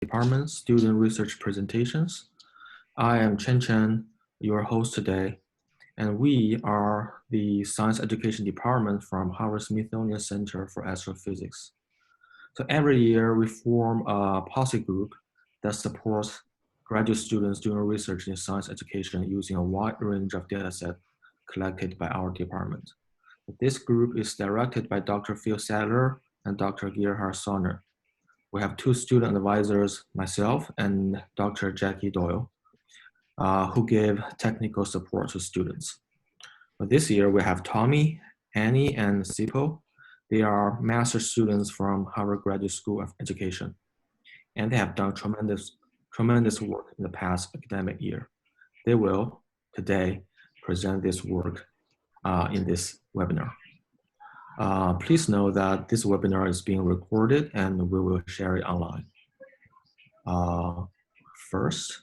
Department Student Research Presentations. I am Chen Chen, your host today, and we are the Science Education Department from Harvard-Smithsonian Center for Astrophysics. So every year we form a policy group that supports graduate students doing research in science education using a wide range of datasets collected by our department. This group is directed by Dr. Phil Sadler and Dr. Gerhard Sonner. We have two student advisors, myself and Dr. Jackie Doyle, who give technical support to students. But this year we have Tommy, Annie, and Sipho. They are master students from Harvard Graduate School of Education, and they have done tremendous work in the past academic year. They will today present this work in this webinar. Please know that this webinar is being recorded and we will share it online. First,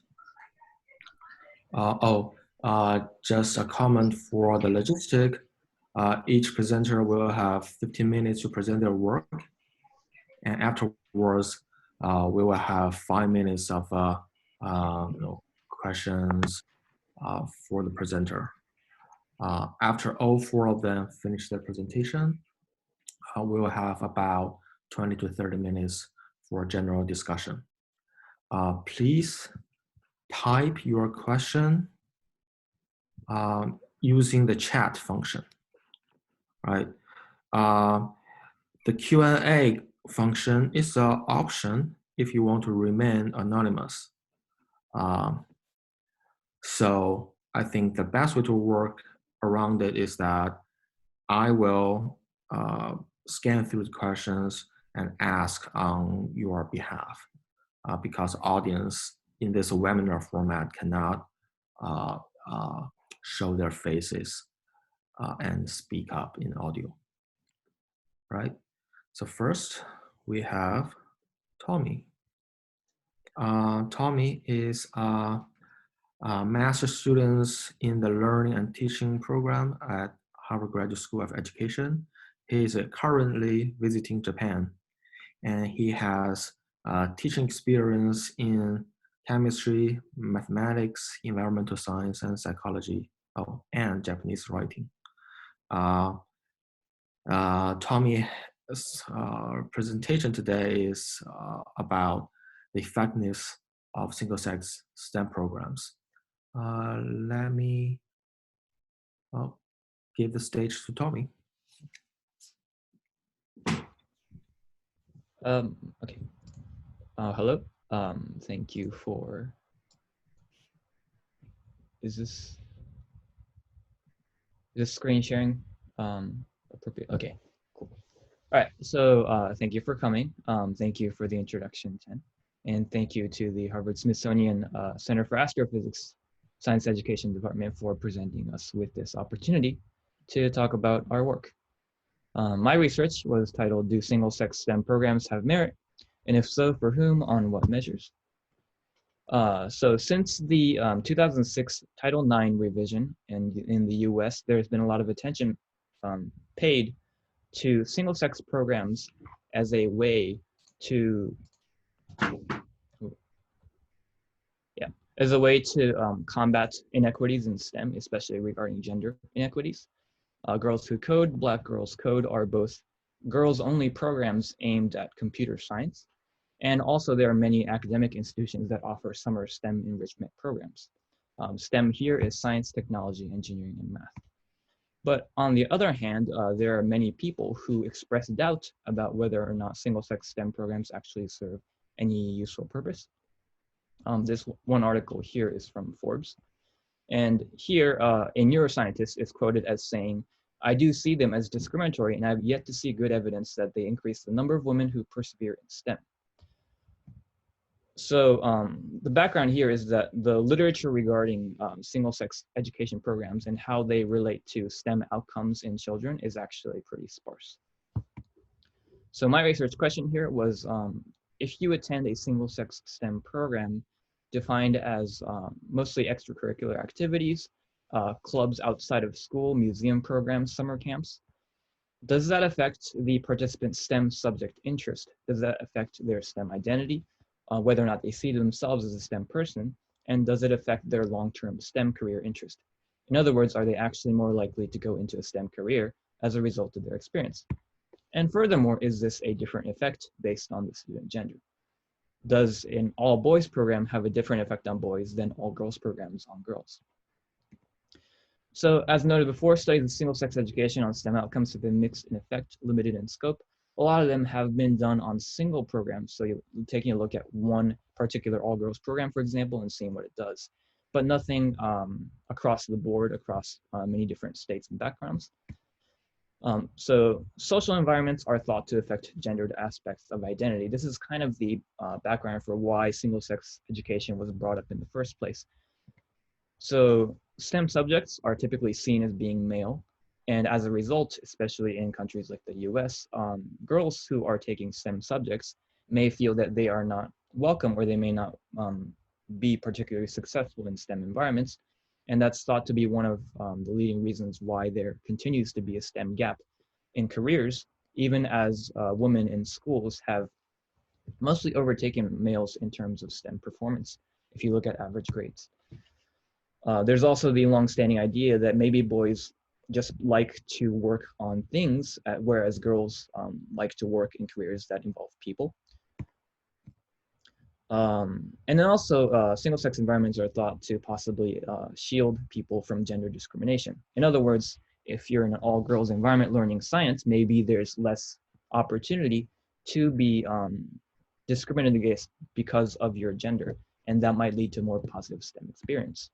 just a comment for the logistic. Each presenter will have 15 minutes to present their work, and afterwards, we will have 5 minutes of questions for the presenter. After all four of them finish their presentation, we will have about 20 to 30 minutes for general discussion. Please type your question using the chat function, right? The Q&A function is an option if you want to remain anonymous. So I think the best way to work around it is that I will scan through the questions and ask on your behalf because audience in this webinar format cannot show their faces and speak up in audio, right? So first we have Tommy. Tommy is a master student in the Learning and Teaching program at Harvard Graduate School of Education. He is currently visiting Japan, and he has teaching experience in chemistry, mathematics, environmental science, and psychology, and Japanese writing. Tommy's presentation today is about the effectiveness of single-sex STEM programs. Let me give the stage to Tommy. Okay. Hello. Thank you for. Is this screen sharing appropriate? Okay. Cool. All right. So thank you for coming. Thank you for the introduction, Chen, and thank you to the Harvard-Smithsonian Center for Astrophysics Science Education Department for presenting us with this opportunity to talk about our work. My research was titled, "Do single-sex STEM programs have merit? And if so, for whom, on what measures?" So since the 2006 Title IX revision in the US, there's been a lot of attention paid to single-sex programs as a way to combat inequities in STEM, especially regarding gender inequities. Girls Who Code, Black Girls Code are both girls-only programs aimed at computer science. And also there are many academic institutions that offer summer STEM enrichment programs. STEM here is science, technology, engineering, and math. But on the other hand, there are many people who express doubt about whether or not single-sex STEM programs actually serve any useful purpose. This one article here is from Forbes. And here, a neuroscientist is quoted as saying, "I do see them as discriminatory, and I've yet to see good evidence that they increase the number of women who persevere in STEM." So the background here is that the literature regarding single-sex education programs and how they relate to STEM outcomes in children is actually pretty sparse. So my research question here was, if you attend a single-sex STEM program defined as mostly extracurricular activities, clubs outside of school, museum programs, summer camps, does that affect the participant's STEM subject interest? Does that affect their STEM identity? whether or not they see themselves as a STEM person, and does it affect their long-term STEM career interest? In other words, are they actually more likely to go into a STEM career as a result of their experience? And furthermore, is this a different effect based on the student gender? Does an all-boys program have a different effect on boys than all-girls programs on girls? So as noted before, studies of single-sex education on STEM outcomes have been mixed in effect, limited in scope. A lot of them have been done on single programs. So you're taking a look at one particular all-girls program, for example, and seeing what it does, but nothing across the board, across many different states and backgrounds. So social environments are thought to affect gendered aspects of identity. This is kind of the background for why single-sex education was brought up in the first place. So STEM subjects are typically seen as being male, and as a result, especially in countries like the US, girls who are taking STEM subjects may feel that they are not welcome, or they may not be particularly successful in STEM environments. And that's thought to be one of the leading reasons why there continues to be a STEM gap in careers, even as women in schools have mostly overtaken males in terms of STEM performance, if you look at average grades. There's also the longstanding idea that maybe boys just like to work on things, whereas girls like to work in careers that involve people. And then also single-sex environments are thought to possibly shield people from gender discrimination. In other words, if you're in an all-girls environment learning science, maybe there's less opportunity to be discriminated against because of your gender, and that might lead to more positive STEM experience.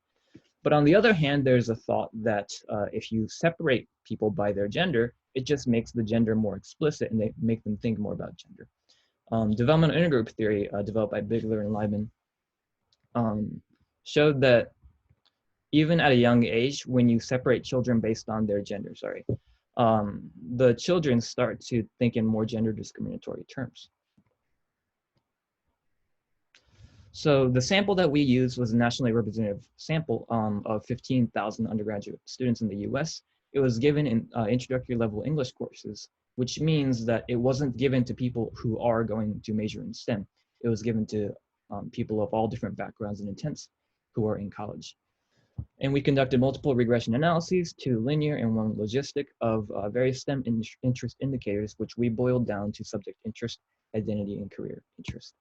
But on the other hand, there's a thought that if you separate people by their gender, it just makes the gender more explicit, and they make them think more about gender. Developmental intergroup theory, developed by Bigler and Liebman, showed that even at a young age, when you separate children based on their gender, the children start to think in more gender discriminatory terms. So the sample that we used was a nationally representative sample of 15,000 undergraduate students in the US. It was given in introductory level English courses, which means that it wasn't given to people who are going to major in STEM. It was given to people of all different backgrounds and intents who are in college. And we conducted multiple regression analyses, 2 linear and 1 logistic, of various STEM interest indicators, which we boiled down to subject interest, identity, and career interest.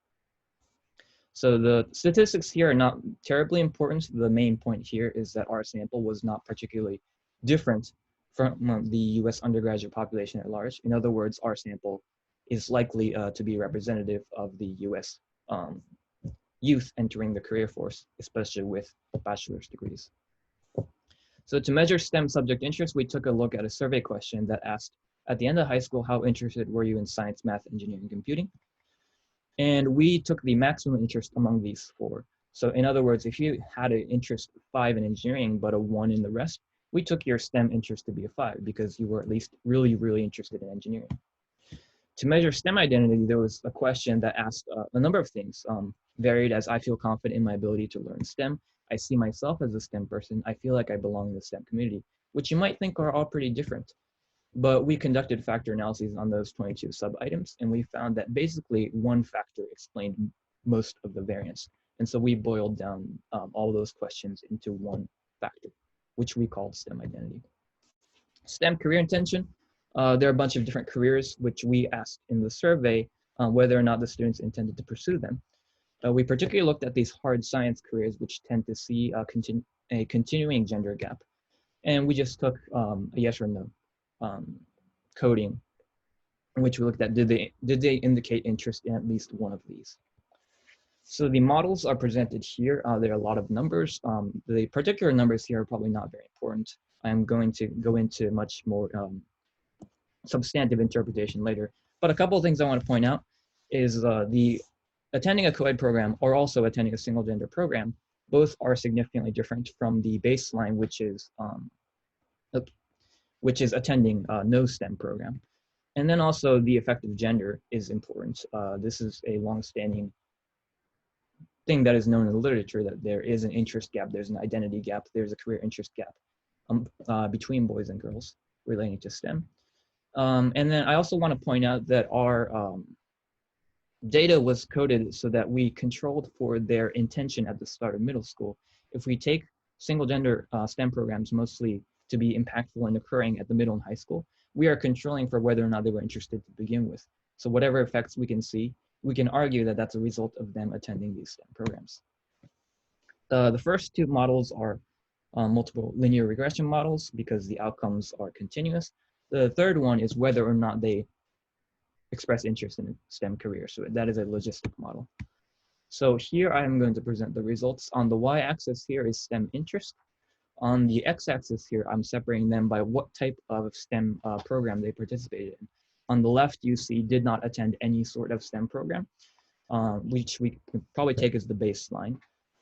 So the statistics here are not terribly important. The main point here is that our sample was not particularly different from the US undergraduate population at large. In other words, our sample is likely to be representative of the US youth entering the career force, especially with bachelor's degrees. So to measure STEM subject interest, we took a look at a survey question that asked, at the end of high school, how interested were you in science, math, engineering, computing? And we took the maximum interest among these 4. So in other words, if you had an interest 5 in engineering, but a 1 in the rest, we took your STEM interest to be a 5 because you were at least really, really interested in engineering. To measure STEM identity, there was a question that asked a number of things, varied as I feel confident in my ability to learn STEM. I see myself as a STEM person. I feel like I belong in the STEM community, which you might think are all pretty different. But we conducted factor analyses on those 22 sub-items, and we found that basically one factor explained most of the variance. And so we boiled down all those questions into one factor, which we called STEM identity. STEM career intention. There are a bunch of different careers which we asked in the survey whether or not the students intended to pursue them. We particularly looked at these hard science careers, which tend to see a continuing gender gap. And we just took a yes or no. Coding, in which we looked at did they indicate interest in at least one of these. So the models are presented here. There are a lot of numbers. The particular numbers here are probably not very important. I'm going to go into much more substantive interpretation later. But a couple of things I want to point out is the attending a co-ed program or also attending a single gender program, both are significantly different from the baseline, which is attending no STEM program. And then also the effect of gender is important. This is a long-standing thing that is known in the literature, that there is an interest gap, there's an identity gap, there's a career interest gap between boys and girls relating to STEM. And then I also want to point out that our data was coded so that we controlled for their intention at the start of middle school. If we take single gender STEM programs mostly to be impactful and occurring at the middle and high school, we are controlling for whether or not they were interested to begin with. So whatever effects we can see, we can argue that that's a result of them attending these STEM programs. The first two models are multiple linear regression models because the outcomes are continuous. The third one is whether or not they express interest in a STEM career. So that is a logistic model. So here I'm going to present the results. On the y-axis here is STEM interest. On the x-axis here, I'm separating them by what type of STEM program they participated in. On the left, you see did not attend any sort of STEM program, which we can probably take as the baseline.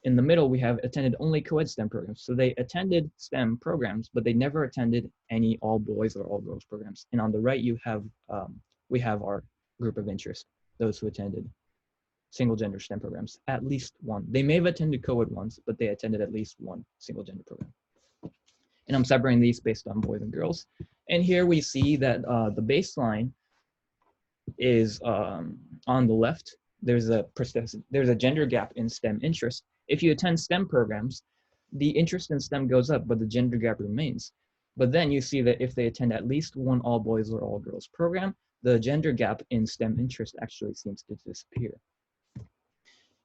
In the middle, we have attended only co-ed STEM programs. So they attended STEM programs, but they never attended any all boys or all girls programs. And on the right, you have we have our group of interest, those who attended single gender STEM programs, at least one. They may have attended co-ed once, but they attended at least one single gender program. And I'm separating these based on boys and girls. And here we see that the baseline is on the left. There's a gender gap in STEM interest. If you attend STEM programs, the interest in STEM goes up, but the gender gap remains. But then you see that if they attend at least one all boys or all girls program, the gender gap in STEM interest actually seems to disappear.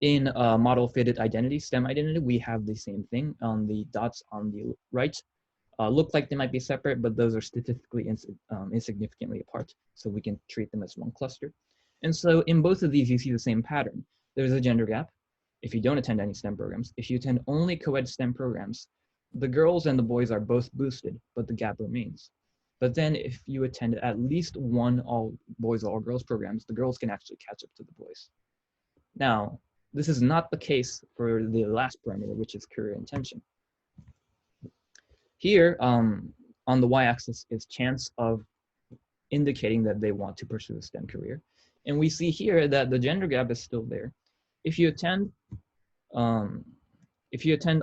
In model fitted identity, STEM identity, we have the same thing. On the dots on the right look like they might be separate, but those are statistically insignificantly apart. So we can treat them as one cluster. And so in both of these, you see the same pattern. There's a gender gap if you don't attend any STEM programs. If you attend only co-ed STEM programs, the girls and the boys are both boosted, but the gap remains. But then if you attend at least one all boys or all girls programs, the girls can actually catch up to the boys. Now, this is not the case for the last parameter, which is career intention. Here, on the y-axis is chance of indicating that they want to pursue a STEM career. And we see here that the gender gap is still there. If you attend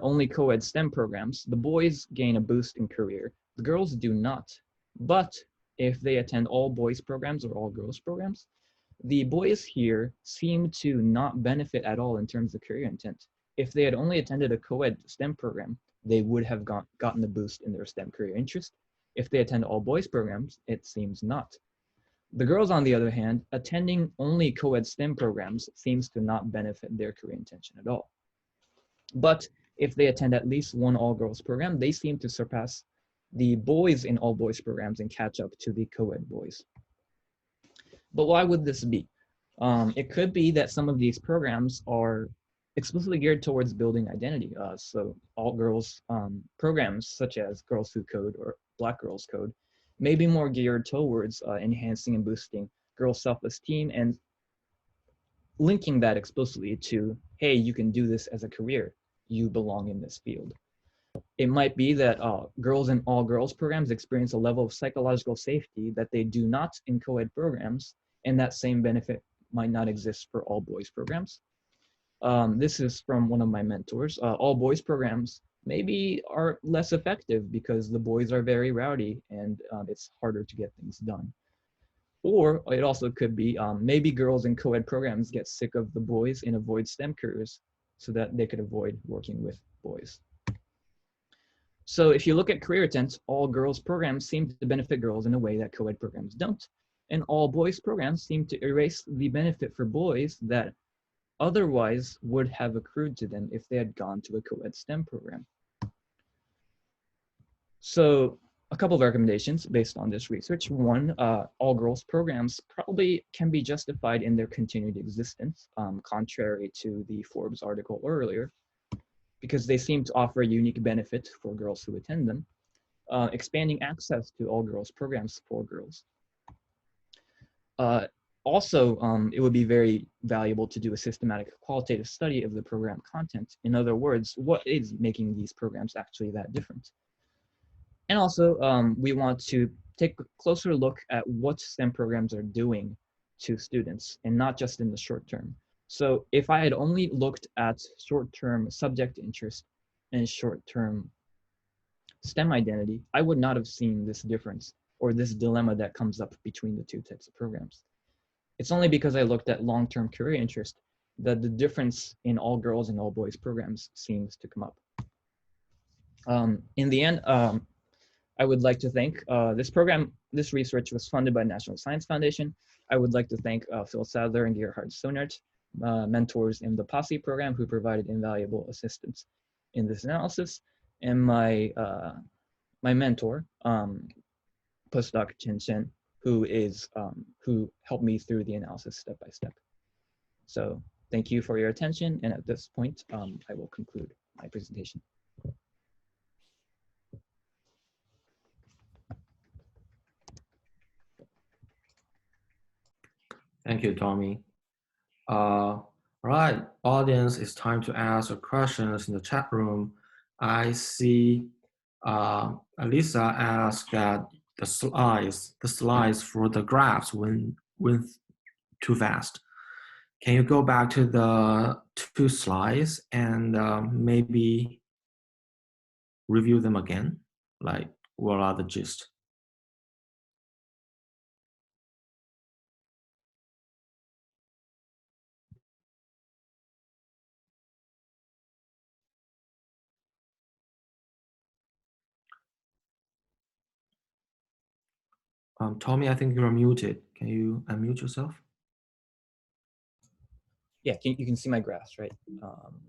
only co-ed STEM programs, the boys gain a boost in career. The girls do not. But if they attend all boys programs or all girls programs, the boys here seem to not benefit at all in terms of career intent. If they had only attended a co-ed STEM program, they would have gotten a boost in their STEM career interest. If they attend all boys programs, it seems not. The girls, on the other hand, attending only co-ed STEM programs seems to not benefit their career intention at all. But if they attend at least one all-girls program, they seem to surpass the boys in all boys programs and catch up to the co-ed boys. But why would this be? It could be that some of these programs are explicitly geared towards building identity. So all girls programs such as Girls Who Code or Black Girls Code may be more geared towards enhancing and boosting girls' self-esteem and linking that explicitly to, hey, you can do this as a career. You belong in this field. It might be that girls in all girls programs experience a level of psychological safety that they do not in co-ed programs, and that same benefit might not exist for all boys programs. This is from one of my mentors. All boys programs maybe are less effective because the boys are very rowdy and it's harder to get things done. Or it also could be maybe girls in co-ed programs get sick of the boys and avoid STEM careers so that they could avoid working with boys. So if you look at career intent, all girls programs seem to benefit girls in a way that co-ed programs don't. And all boys programs seem to erase the benefit for boys that otherwise would have accrued to them if they had gone to a co-ed STEM program. So a couple of recommendations based on this research. One, all girls programs probably can be justified in their continued existence, contrary to the Forbes article earlier, because they seem to offer a unique benefit for girls who attend them, expanding access to all girls programs for girls. Also, it would be very valuable to do a systematic qualitative study of the program content. In other words, what is making these programs actually that different? And also, we want to take a closer look at what STEM programs are doing to students, and not just in the short term. So if I had only looked at short-term subject interest and short-term STEM identity, I would not have seen this difference or this dilemma that comes up between the two types of programs. it's only because I looked at long-term career interest that the difference in all girls and all boys programs seems to come up. In the end, I would like to thank this research was funded by National Science Foundation. I would like to thank Phil Sadler and Gerhard Sonert, mentors in the POSSE program who provided invaluable assistance in this analysis, and my mentor, postdoc Chen Chen, who helped me through the analysis step by step. So thank you for your attention, and at this point, I will conclude my presentation. Thank you, Tommy. All right, audience, it's time to ask your questions in the chat room. I see Alisa asked that the slides for the graphs went too fast. Can you go back to the 2 slides and maybe review them again? Like, what are the gist? Tommy, I think you're muted. Can you unmute yourself? Yeah, you can see my graphs, right?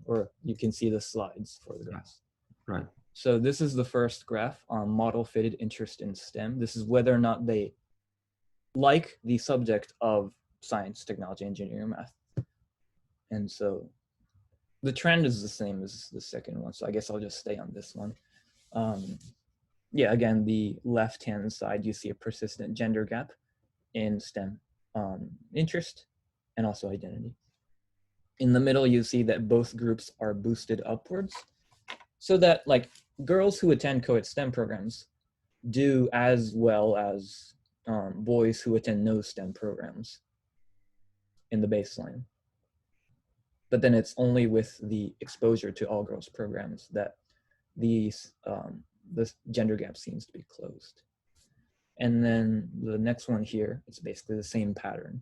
Or you can see the slides for the graphs. Right. So this is the first graph on model fitted interest in STEM. This is whether or not they like the subject of science, technology, engineering, math. And so the trend is the same as the second one. So I guess I'll just stay on this one. Yeah, again, the left-hand side, you see a persistent gender gap in STEM interest and also identity. In the middle, you see that both groups are boosted upwards, so that like girls who attend co-ed STEM programs do as well as boys who attend no STEM programs in the baseline. But then it's only with the exposure to all girls programs that this gender gap seems to be closed. And then the next one here, it's basically the same pattern.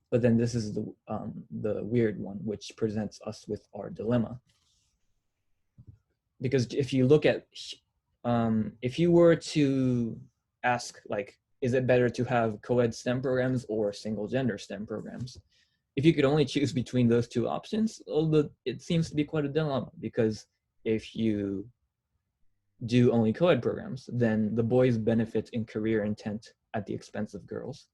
But then this is the weird one, which presents us with our dilemma. Because if you look at, if you were to ask, like, is it better to have co-ed STEM programs or single gender STEM programs? If you could only choose between those 2 options, it seems to be quite a dilemma, because if you do only co-ed programs, then the boys benefit in career intent at the expense of girls.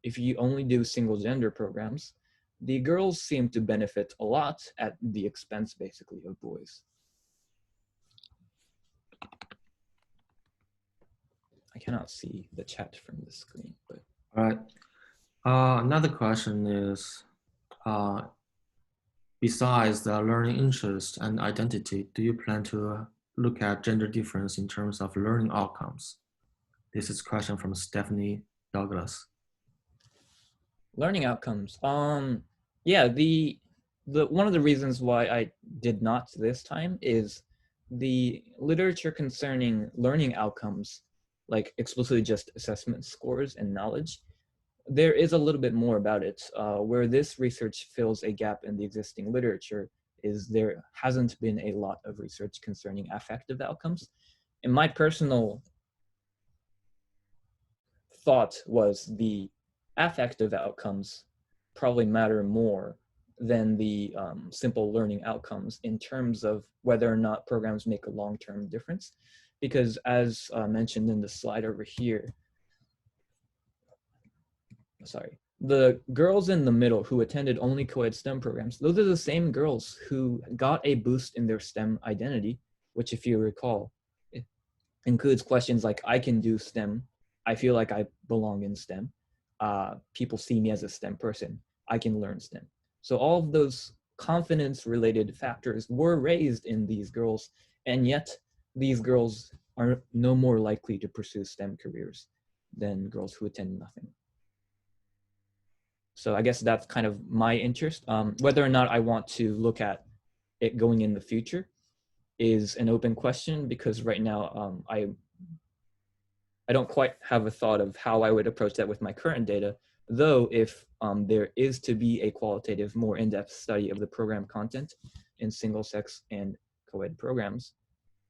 If you only do single gender programs, the girls seem to benefit a lot at the expense, basically, of boys. I cannot see the chat from the screen, but. All right. Another question is, besides the learning interest and identity, do you plan to look at gender difference in terms of learning outcomes? This is a question from Stephanie Douglas. Learning outcomes. Yeah, the one of the reasons why I did not this time is the literature concerning learning outcomes, like explicitly just assessment scores and knowledge. There is a little bit more about it. Where this research fills a gap in the existing literature is there hasn't been a lot of research concerning affective outcomes. And my personal thought was the affective outcomes probably matter more than the simple learning outcomes in terms of whether or not programs make a long-term difference. Because as mentioned in the slide over here, the girls in the middle who attended only co-ed STEM programs, those are the same girls who got a boost in their STEM identity, which, if you recall, it includes questions like, I can do STEM, I feel like I belong in STEM, people see me as a STEM person, I can learn STEM. So all of those confidence-related factors were raised in these girls, and yet these girls are no more likely to pursue STEM careers than girls who attend nothing. So I guess that's kind of my interest. Whether or not I want to look at it going in the future is an open question, because right now I don't quite have a thought of how I would approach that with my current data. Though if there is to be a qualitative, more in-depth study of the program content in single-sex and co-ed programs,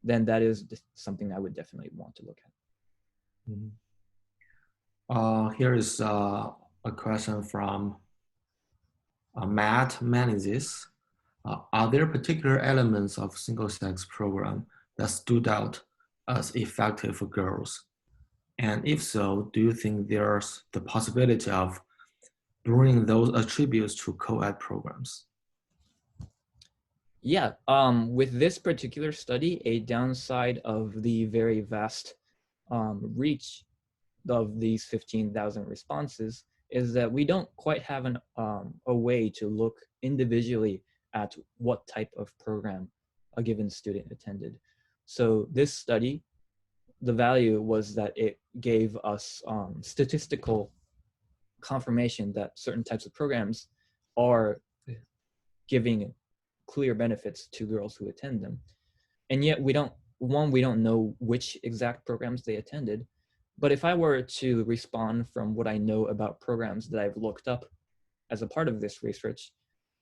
then that is something I would definitely want to look at. Here is a question from Matt Menezes. Are there particular elements of single-sex program that stood out as effective for girls? And if so, do you think there's the possibility of bringing those attributes to co-ed programs? Yeah, with this particular study, a downside of the very vast reach of these 15,000 responses is that we don't quite have a way to look individually at what type of program a given student attended. So this study, the value was that it gave us statistical confirmation that certain types of programs are giving clear benefits to girls who attend them. And yet we don't know which exact programs they attended. But if I were to respond from what I know about programs that I've looked up as a part of this research,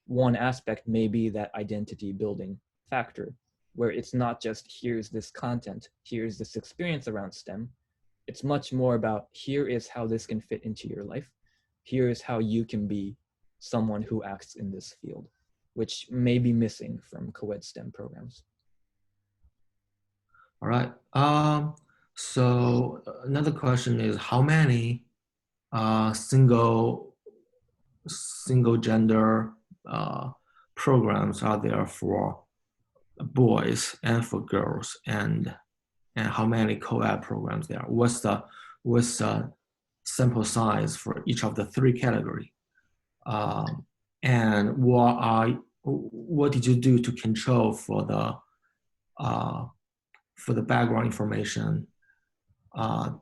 one aspect may be that identity building factor, where it's not just here's this content, here's this experience around STEM. It's much more about here is how this can fit into your life. Here is how you can be someone who acts in this field, which may be missing from co-ed STEM programs. All right. So another question is, how many single gender programs are there for boys and for girls, and how many co-ed programs there are? What's the sample size for each of the three categories? And what did you do to control for the background information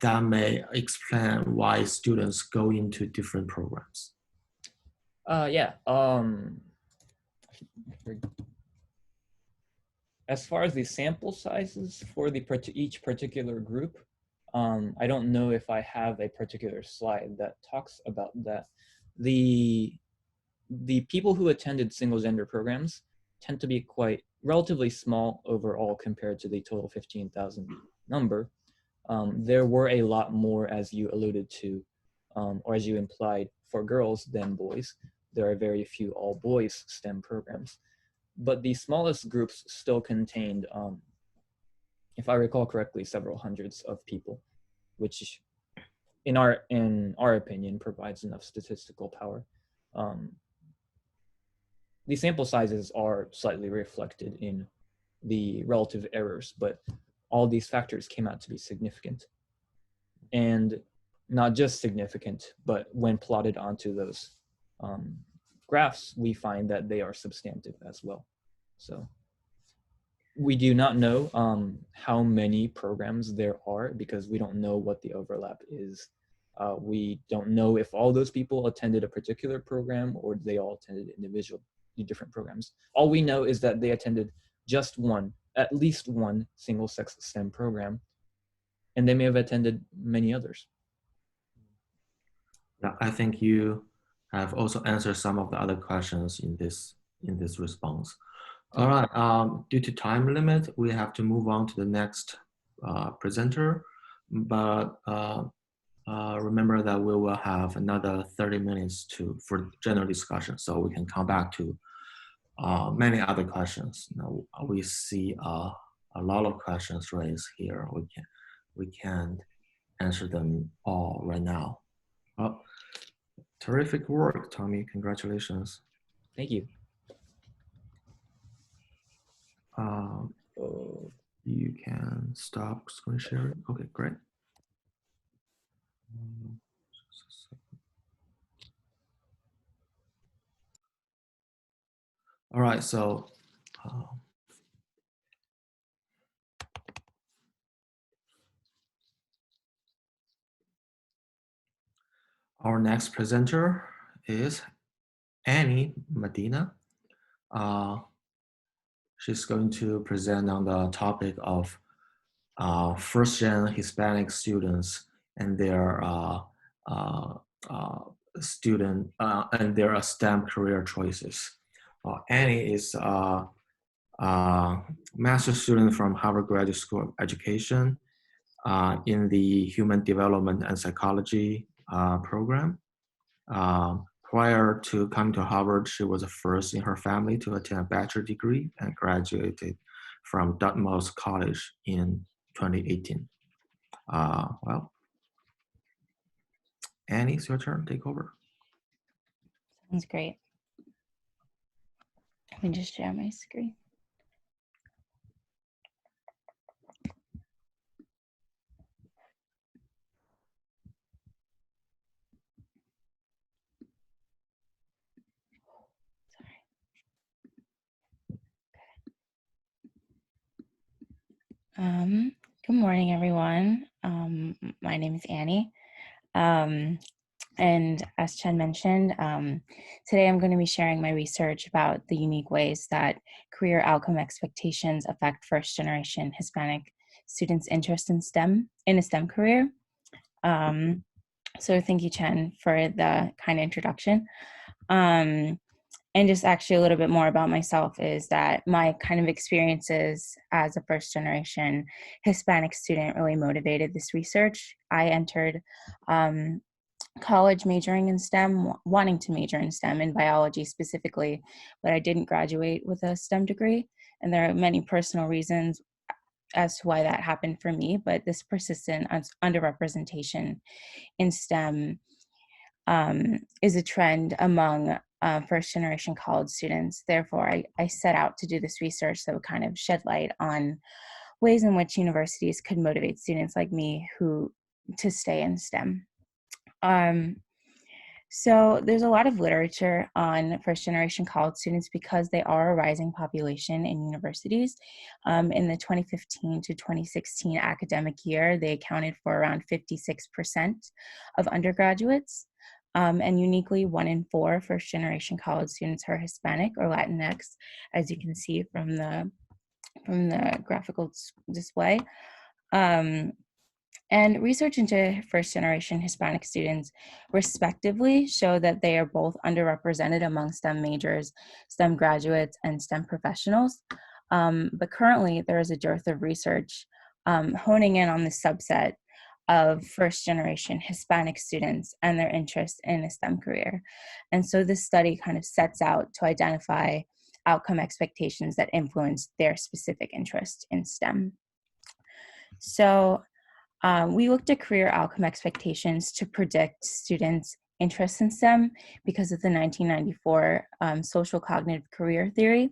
that may explain why students go into different programs? As far as the sample sizes for each particular group, I don't know if I have a particular slide that talks about that. The people who attended single gender programs tend to be quite relatively small overall compared to the total 15,000 number. There were a lot more, as you alluded to, or as you implied, for girls than boys. There are very few all boys STEM programs. But the smallest groups still contained, if I recall correctly, several hundreds of people, which in our opinion provides enough statistical power. The sample sizes are slightly reflected in the relative errors, but all these factors came out to be significant. And not just significant, but when plotted onto those graphs, we find that they are substantive as well. So we do not know how many programs there are because we don't know what the overlap is. We don't know if all those people attended a particular program or they all attended individual different programs. All we know is that they attended just at least one single-sex STEM program, and they may have attended many others. Yeah, I think you have also answered some of the other questions in this response. All right, due to time limit, we have to move on to the next presenter, but remember that we will have another 30 minutes for general discussion, so we can come back to many other questions. Now, we see a lot of questions raised here. We can't answer them all right now. Well, terrific work, Tommy. Congratulations. Thank you. You can stop screen sharing. Okay, great. All right, so our next presenter is Annie Medina. She's going to present on the topic of first-gen Hispanic students and their student and their STEM career choices. Annie is a master's student from Harvard Graduate School of Education in the Human Development and Psychology program. Prior to coming to Harvard, she was the first in her family to attend a bachelor degree and graduated from Dartmouth College in 2018. Well, Annie, it's your turn. Take over. Sounds great. Let me just share my screen. Good morning, everyone. My name is Annie. And as Chen mentioned, today I'm going to be sharing my research about the unique ways that career outcome expectations affect first-generation Hispanic students' interest in a STEM career. So thank you, Chen, for the kind introduction. And just actually a little bit more about myself is that my kind of experiences as a first-generation Hispanic student really motivated this research. I entered college majoring in STEM, wanting to major in STEM, in biology specifically, but I didn't graduate with a STEM degree. And there are many personal reasons as to why that happened for me, but this persistent underrepresentation in STEM is a trend among first-generation college students. Therefore, I set out to do this research that would kind of shed light on ways in which universities could motivate students like me to stay in STEM. So there's a lot of literature on first-generation college students because they are a rising population in universities. In the 2015 to 2016 academic year, they accounted for around 56% of undergraduates. And uniquely, 1 in 4 first-generation college students are Hispanic or Latinx, as you can see from the graphical display. And research into first-generation Hispanic students, respectively, show that they are both underrepresented among STEM majors, STEM graduates, and STEM professionals. But currently, there is a dearth of research honing in on the subset of first-generation Hispanic students and their interest in a STEM career. And so this study kind of sets out to identify outcome expectations that influence their specific interest in STEM. So we looked at career outcome expectations to predict students' interest in STEM because of the 1994 social cognitive career theory,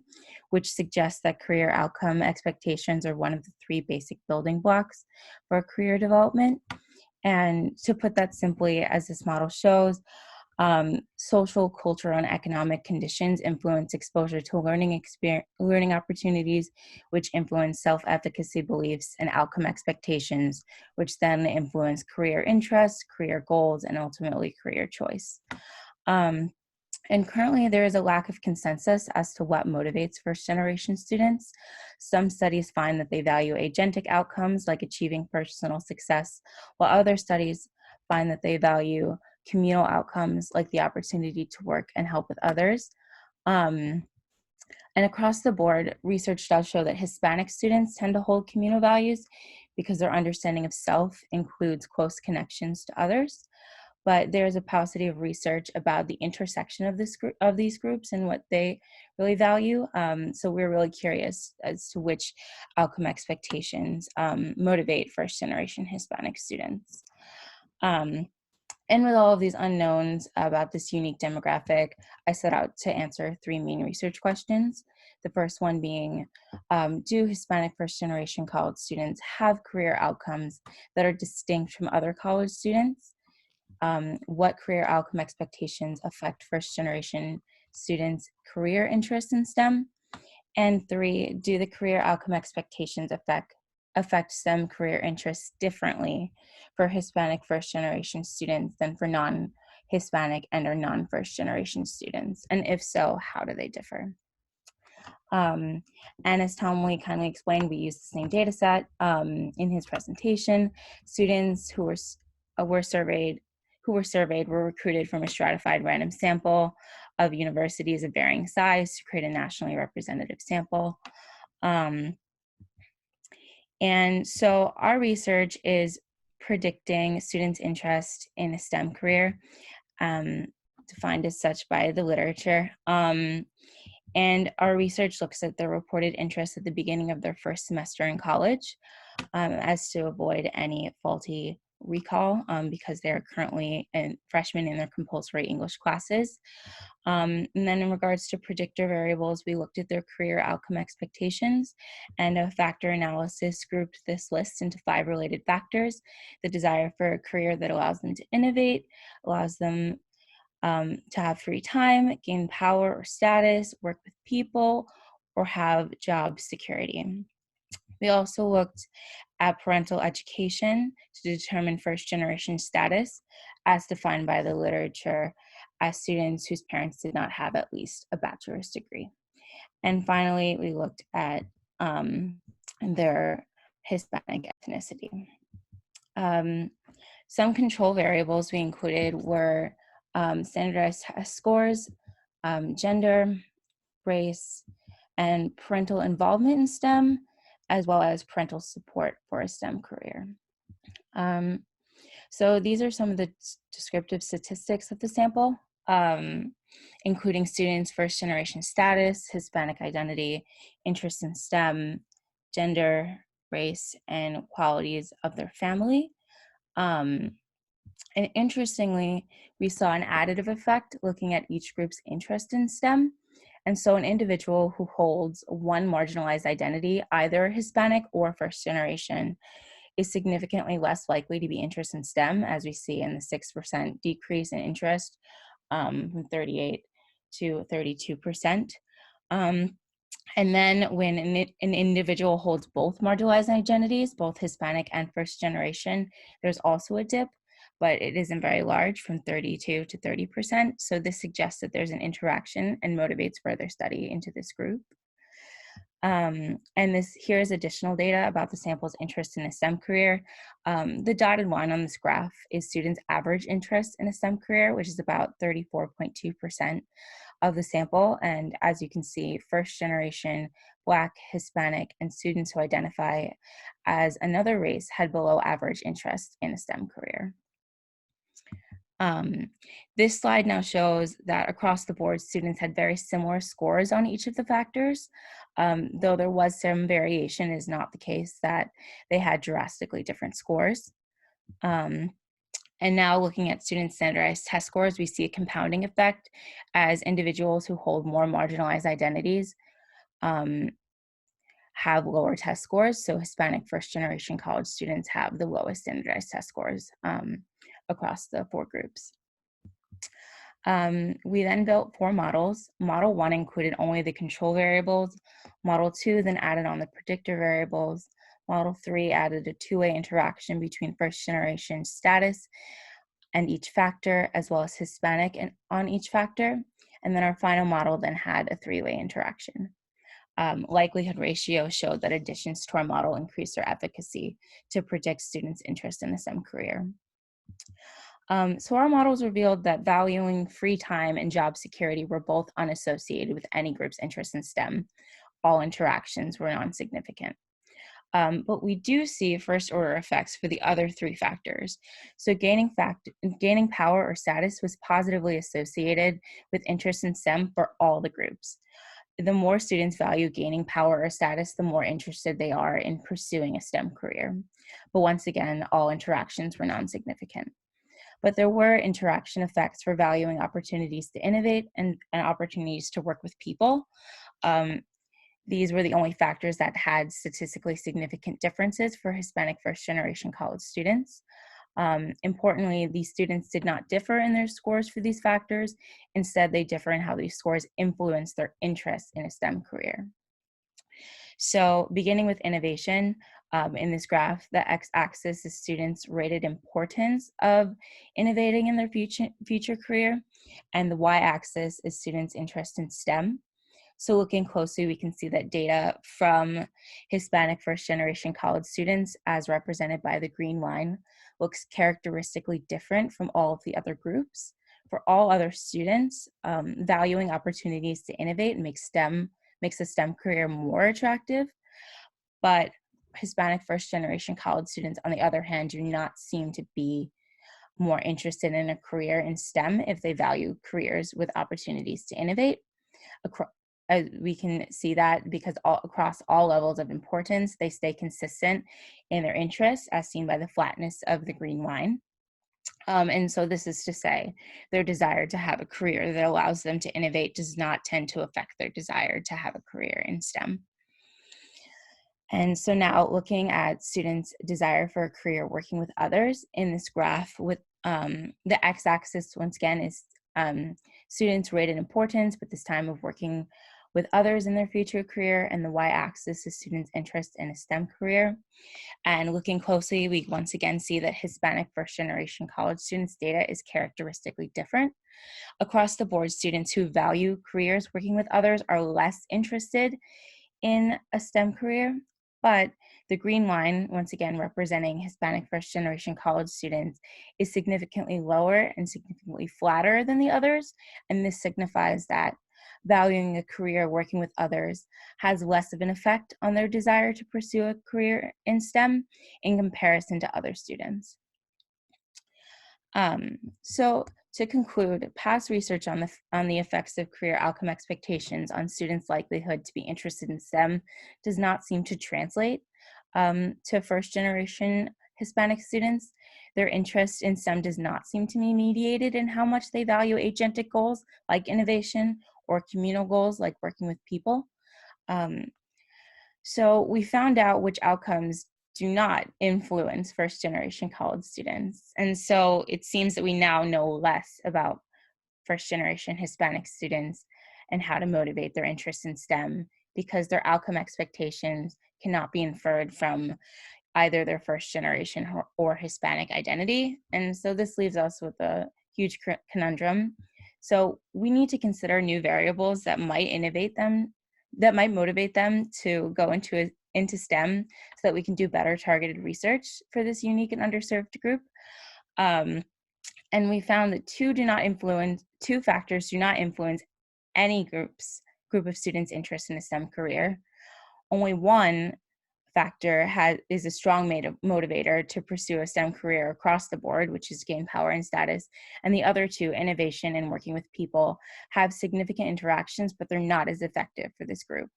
which suggests that career outcome expectations are one of the 3 basic building blocks for career development. And to put that simply, as this model shows, social, cultural, and economic conditions influence exposure to learning opportunities, which influence self-efficacy beliefs and outcome expectations, which then influence career interests, career goals, and ultimately career choice. And currently, there is a lack of consensus as to what motivates first-generation students. Some studies find that they value agentic outcomes like achieving personal success, while other studies find that they value communal outcomes like the opportunity to work and help with others. And across the board, research does show that Hispanic students tend to hold communal values because their understanding of self includes close connections to others. But there's a paucity of research about the intersection of these groups and what they really value. So we're really curious as to which outcome expectations motivate first-generation Hispanic students. And with all of these unknowns about this unique demographic, I set out to answer 3 main research questions. The first one being, do Hispanic first-generation college students have career outcomes that are distinct from other college students? What career outcome expectations affect first-generation students' career interest in STEM? And 3, do the career outcome expectations affect STEM career interests differently for Hispanic first-generation students than for non-Hispanic and or non-first-generation students? And if so, how do they differ? And as Tom Lee kindly explained, we used the same data set in his presentation. Students who were surveyed who were surveyed were recruited from a stratified random sample of universities of varying size to create a nationally representative sample. And so our research is predicting students' interest in a STEM career, defined as such by the literature. And our research looks at the reported interest at the beginning of their first semester in college, as to avoid any faulty recall, because they're currently freshmen in their compulsory English classes. And then in regards to predictor variables, we looked at their career outcome expectations, and a factor analysis grouped this list into 5 related factors: the desire for a career that allows them to innovate, allows them to have free time, gain power or status, work with people, or have job security. We also looked at parental education to determine first-generation status, as defined by the literature, as students whose parents did not have at least a bachelor's degree. And finally, we looked at their Hispanic ethnicity. Some control variables we included were standardized test scores, gender, race, and parental involvement in STEM, as well as parental support for a STEM career. So these are some of the descriptive statistics of the sample, including students' first-generation status, Hispanic identity, interest in STEM, gender, race, and qualities of their family. And interestingly, we saw an additive effect looking at each group's interest in STEM. And so an individual who holds one marginalized identity, either Hispanic or first generation, is significantly less likely to be interested in STEM, as we see in the 6% decrease in interest from 38 to 32%. And then when an individual holds both marginalized identities, both Hispanic and first generation, there's also a dip, but it isn't very large, from 32 to 30%. So this suggests that there's an interaction and motivates further study into this group. And here's additional data about the sample's interest in a STEM career. The dotted line on this graph is students' average interest in a STEM career, which is about 34.2% of the sample. And as you can see, first generation, Black, Hispanic, and students who identify as another race had below average interest in a STEM career. This slide now shows that across the board, students had very similar scores on each of the factors. Though there was some variation, it is not the case that they had drastically different scores. And now looking at student standardized test scores, we see a compounding effect as individuals who hold more marginalized identities have lower test scores. So Hispanic first generation college students have the lowest standardized test scores across the 4 groups. We then built 4 models. Model 1 included only the control variables. Model 2 then added on the predictor variables. Model 3 added a 2-way interaction between first generation status and each factor, as well as Hispanic on each factor. And then our final model then had a 3-way interaction. Likelihood ratio showed that additions to our model increased their efficacy to predict students' interest in a STEM career. So our models revealed that valuing free time and job security were both unassociated with any group's interest in STEM. All interactions were non-significant. But we do see first order effects for the other 3 factors. So gaining power or status was positively associated with interest in STEM for all the groups. The more students value gaining power or status, the more interested they are in pursuing a STEM career. But once again, all interactions were non-significant. But there were interaction effects for valuing opportunities to innovate and opportunities to work with people. These were the only factors that had statistically significant differences for Hispanic first-generation college students. Importantly, these students did not differ in their scores for these factors. Instead, they differ in how these scores influence their interest in a STEM career. So beginning with innovation, in this graph, the x-axis is students' rated importance of innovating in their future career, and the y-axis is students' interest in STEM. So looking closely, we can see that data from Hispanic first-generation college students, as represented by the green line, looks characteristically different from all of the other groups. For all other students, valuing opportunities to innovate makes a STEM career more attractive, but Hispanic first-generation college students, on the other hand, do not seem to be more interested in a career in STEM if they value careers with opportunities to innovate. We can see that because across all levels of importance, they stay consistent in their interests, as seen by the flatness of the green line. And so this is to say their desire to have a career that allows them to innovate does not tend to affect their desire to have a career in STEM. And so now looking at students' desire for a career working with others in this graph, with the x-axis once again is students' rated importance, but this time of working with others in their future career, and the y-axis is students' interest in a STEM career. And looking closely, we once again see that Hispanic first-generation college students' data is characteristically different. Across the board, students who value careers working with others are less interested in a STEM career, but the green line, once again representing Hispanic first-generation college students, is significantly lower and significantly flatter than the others, and this signifies that valuing a career working with others has less of an effect on their desire to pursue a career in STEM in comparison to other students. So to conclude, past research on the effects of career outcome expectations on students' likelihood to be interested in STEM does not seem to translate to first-generation Hispanic students. Their interest in STEM does not seem to be mediated in how much they value agentic goals like innovation or communal goals like working with people. So we found out which outcomes do not influence first-generation college students. And so it seems that we now know less about first-generation Hispanic students and how to motivate their interest in STEM because their outcome expectations cannot be inferred from either their first-generation or Hispanic identity. And so this leaves us with a huge conundrum. So we need to consider new variables that might motivate them to go into STEM so that we can do better targeted research for this unique and underserved group. And we found that two factors do not influence any group of students' interest in a STEM career. Only one factor is a strong motivator to pursue a STEM career across the board, which is gain power and status. And the other two, innovation and working with people, have significant interactions, but they're not as effective for this group.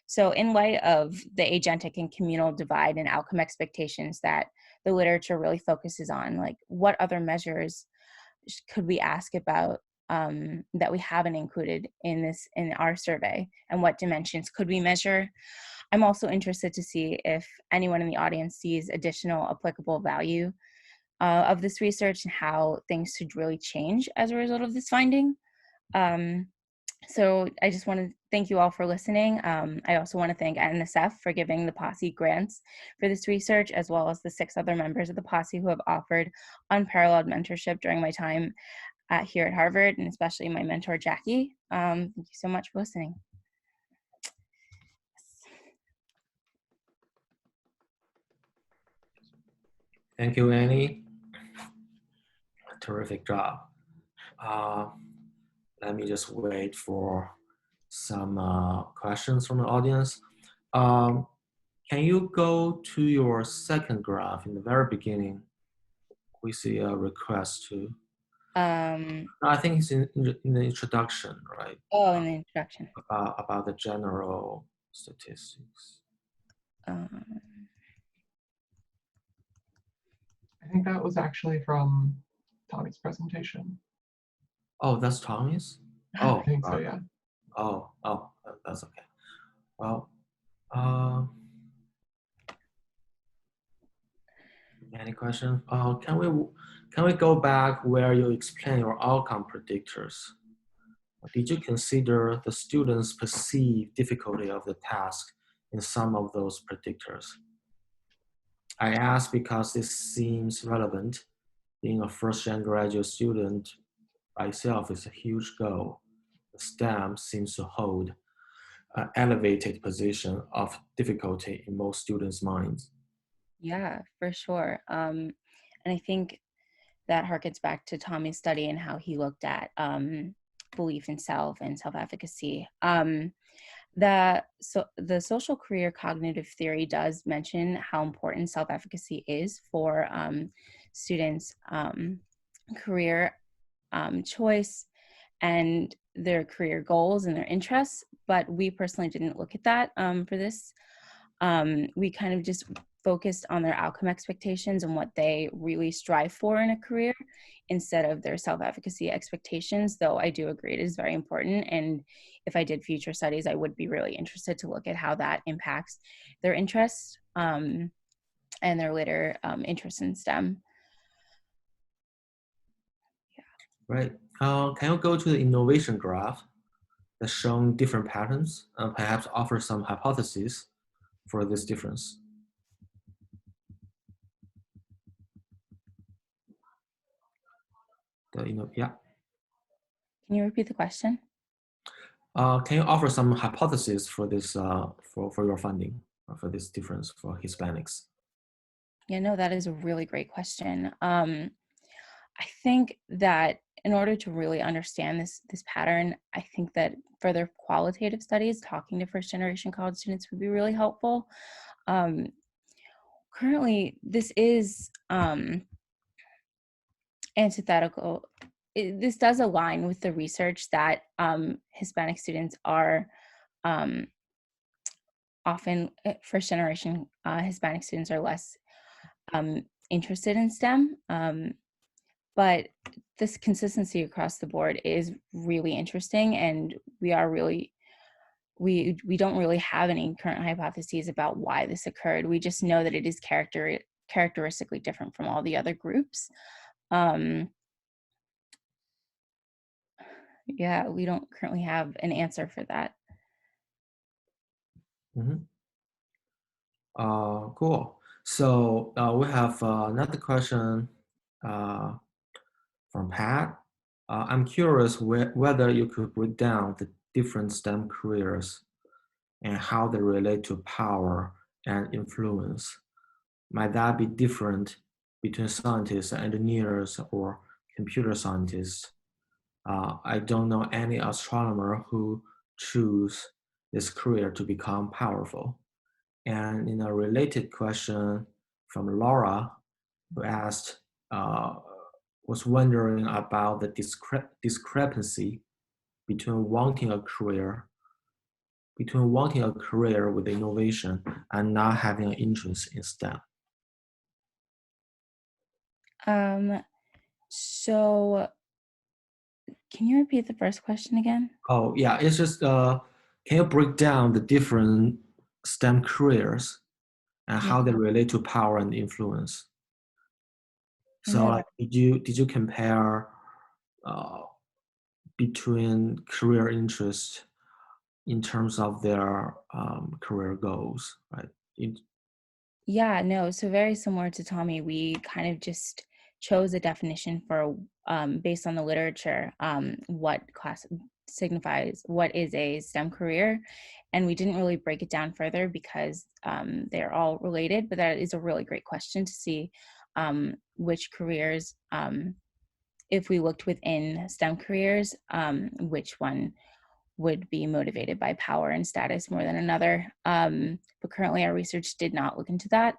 So in light of the agentic and communal divide and outcome expectations that the literature really focuses on, like what other measures could we ask about that we haven't included in our survey, and what dimensions could we measure? I'm also interested to see if anyone in the audience sees additional applicable value of this research and how things should really change as a result of this finding. So I just want to thank you all for listening. I also want to thank NSF for giving the Posse grants for this research, as well as the 6 other members of the Posse who have offered unparalleled mentorship during my time here at Harvard, and especially my mentor, Jackie. Thank you so much for listening. Thank you, Annie. Terrific job. Let me just wait for some questions from the audience. Can you go to your second graph in the very beginning? We see a request to. I think it's in the introduction, right? Oh, in the introduction. About the general statistics. I think that was actually from Tommy's presentation. Oh, that's Tommy's? I think so, yeah. Oh, that's okay. Well, any questions? Can we go back where you explain your outcome predictors? Did you consider the students' perceived difficulty of the task in some of those predictors? I ask because this seems relevant. Being a first-gen graduate student by itself is a huge goal. The STEM seems to hold. elevated position of difficulty in most students' minds. Yeah, for sure. And I think that harkens back to Tommy's study and how he looked at belief in self and self-efficacy. The social career cognitive theory does mention how important self-efficacy is for students' career choice and their career goals and their interests, but we personally didn't look at that for this. We kind of just focused on their outcome expectations and what they really strive for in a career instead of their self-efficacy expectations, though I do agree it is very important. And if I did future studies, I would be really interested to look at how that impacts their interests and their later interest in STEM. Right. Can you go to the innovation graph that's showing different patterns and perhaps offer some hypotheses for this difference? Yeah. Can you repeat the question? Can you offer some hypotheses for this for your finding for this difference for Hispanics? Yeah, no, that is a really great question. I think that in order to really understand this pattern, I think that further qualitative studies, talking to first generation college students would be really helpful. Currently, this is antithetical. This does align with the research that Hispanic students are often, first generation Hispanic students are less interested in STEM. But this consistency across the board is really interesting, and we don't really have any current hypotheses about why this occurred. We just know that it is characteristically different from all the other groups. Yeah, we don't currently have an answer for that. Mm-hmm. Cool. So we have another question from Pat. I'm curious whether you could break down the different STEM careers and how they relate to power and influence. Might that be different between scientists and engineers or computer scientists? I don't know any astronomer who choose this career to become powerful. And in a related question from Laura, who asked, was wondering about the discrepancy between wanting a career with innovation and not having an interest in STEM. So can you repeat the first question again? Oh yeah, it's just can you break down the different STEM careers and how they relate to power and influence? So like, did you compare between career interests in terms of their career goals, right? Yeah, no, so very similar to Tommy, we kind of just chose a definition for based on the literature, what is a STEM career, and we didn't really break it down further because they're all related, but that is a really great question to see which careers, if we looked within STEM careers, which one would be motivated by power and status more than another. But currently our research did not look into that.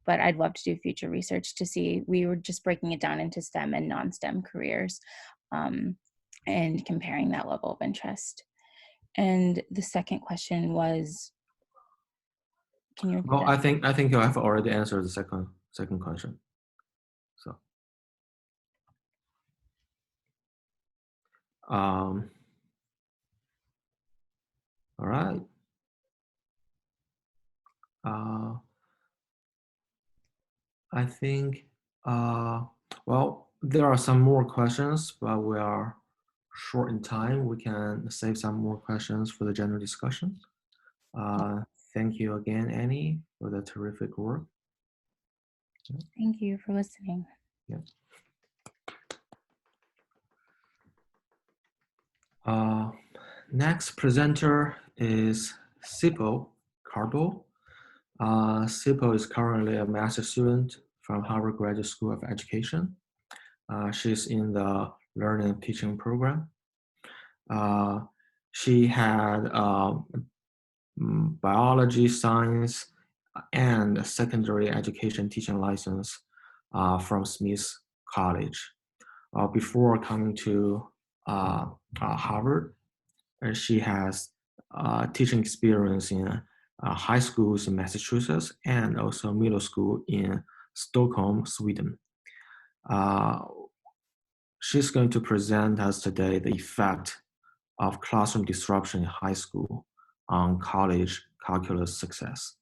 But I'd love to do future research to see. We were just breaking it down into STEM and non-STEM careers and comparing that level of interest. And the second question was, can you repeat Well, that? I think you have already answered the second question. So all right. I think well, there are some more questions, but we are short in time. We can save some more questions for the general discussion. Thank you again, Annie, for the terrific work. Thank you for listening. Yeah. Next presenter is Kargbo. Sipo is currently a master's student from Harvard Graduate School of Education. She's in the Learning and Teaching program. She had biology, science, and secondary education teaching license from Smith College. Before coming to Harvard, she has teaching experience in high schools in Massachusetts and also middle school in Stockholm, Sweden. She's going to present us today the effect of classroom disruption in high school on college calculus success.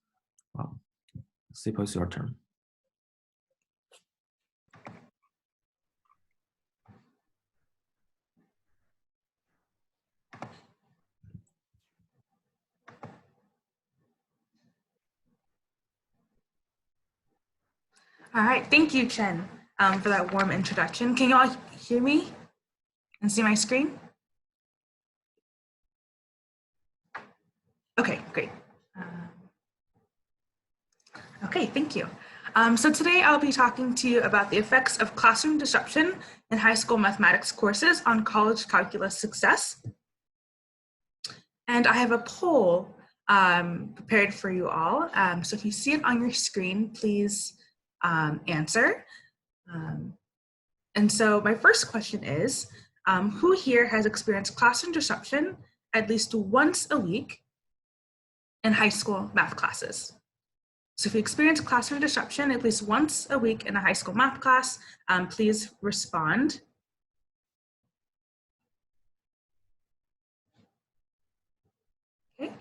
Sipo, it's your turn. All right, thank you, Chen, for that warm introduction. Can you all hear me and see my screen? Okay, great. Okay, thank you. So today I'll be talking to you about the effects of classroom disruption in high school mathematics courses on college calculus success. And I have a poll prepared for you all. So if you see it on your screen, please answer. And so my first question is, who here has experienced classroom disruption at least once a week in high school math classes? So if you experience classroom disruption at least once a week in a high school math class, please respond. Okay.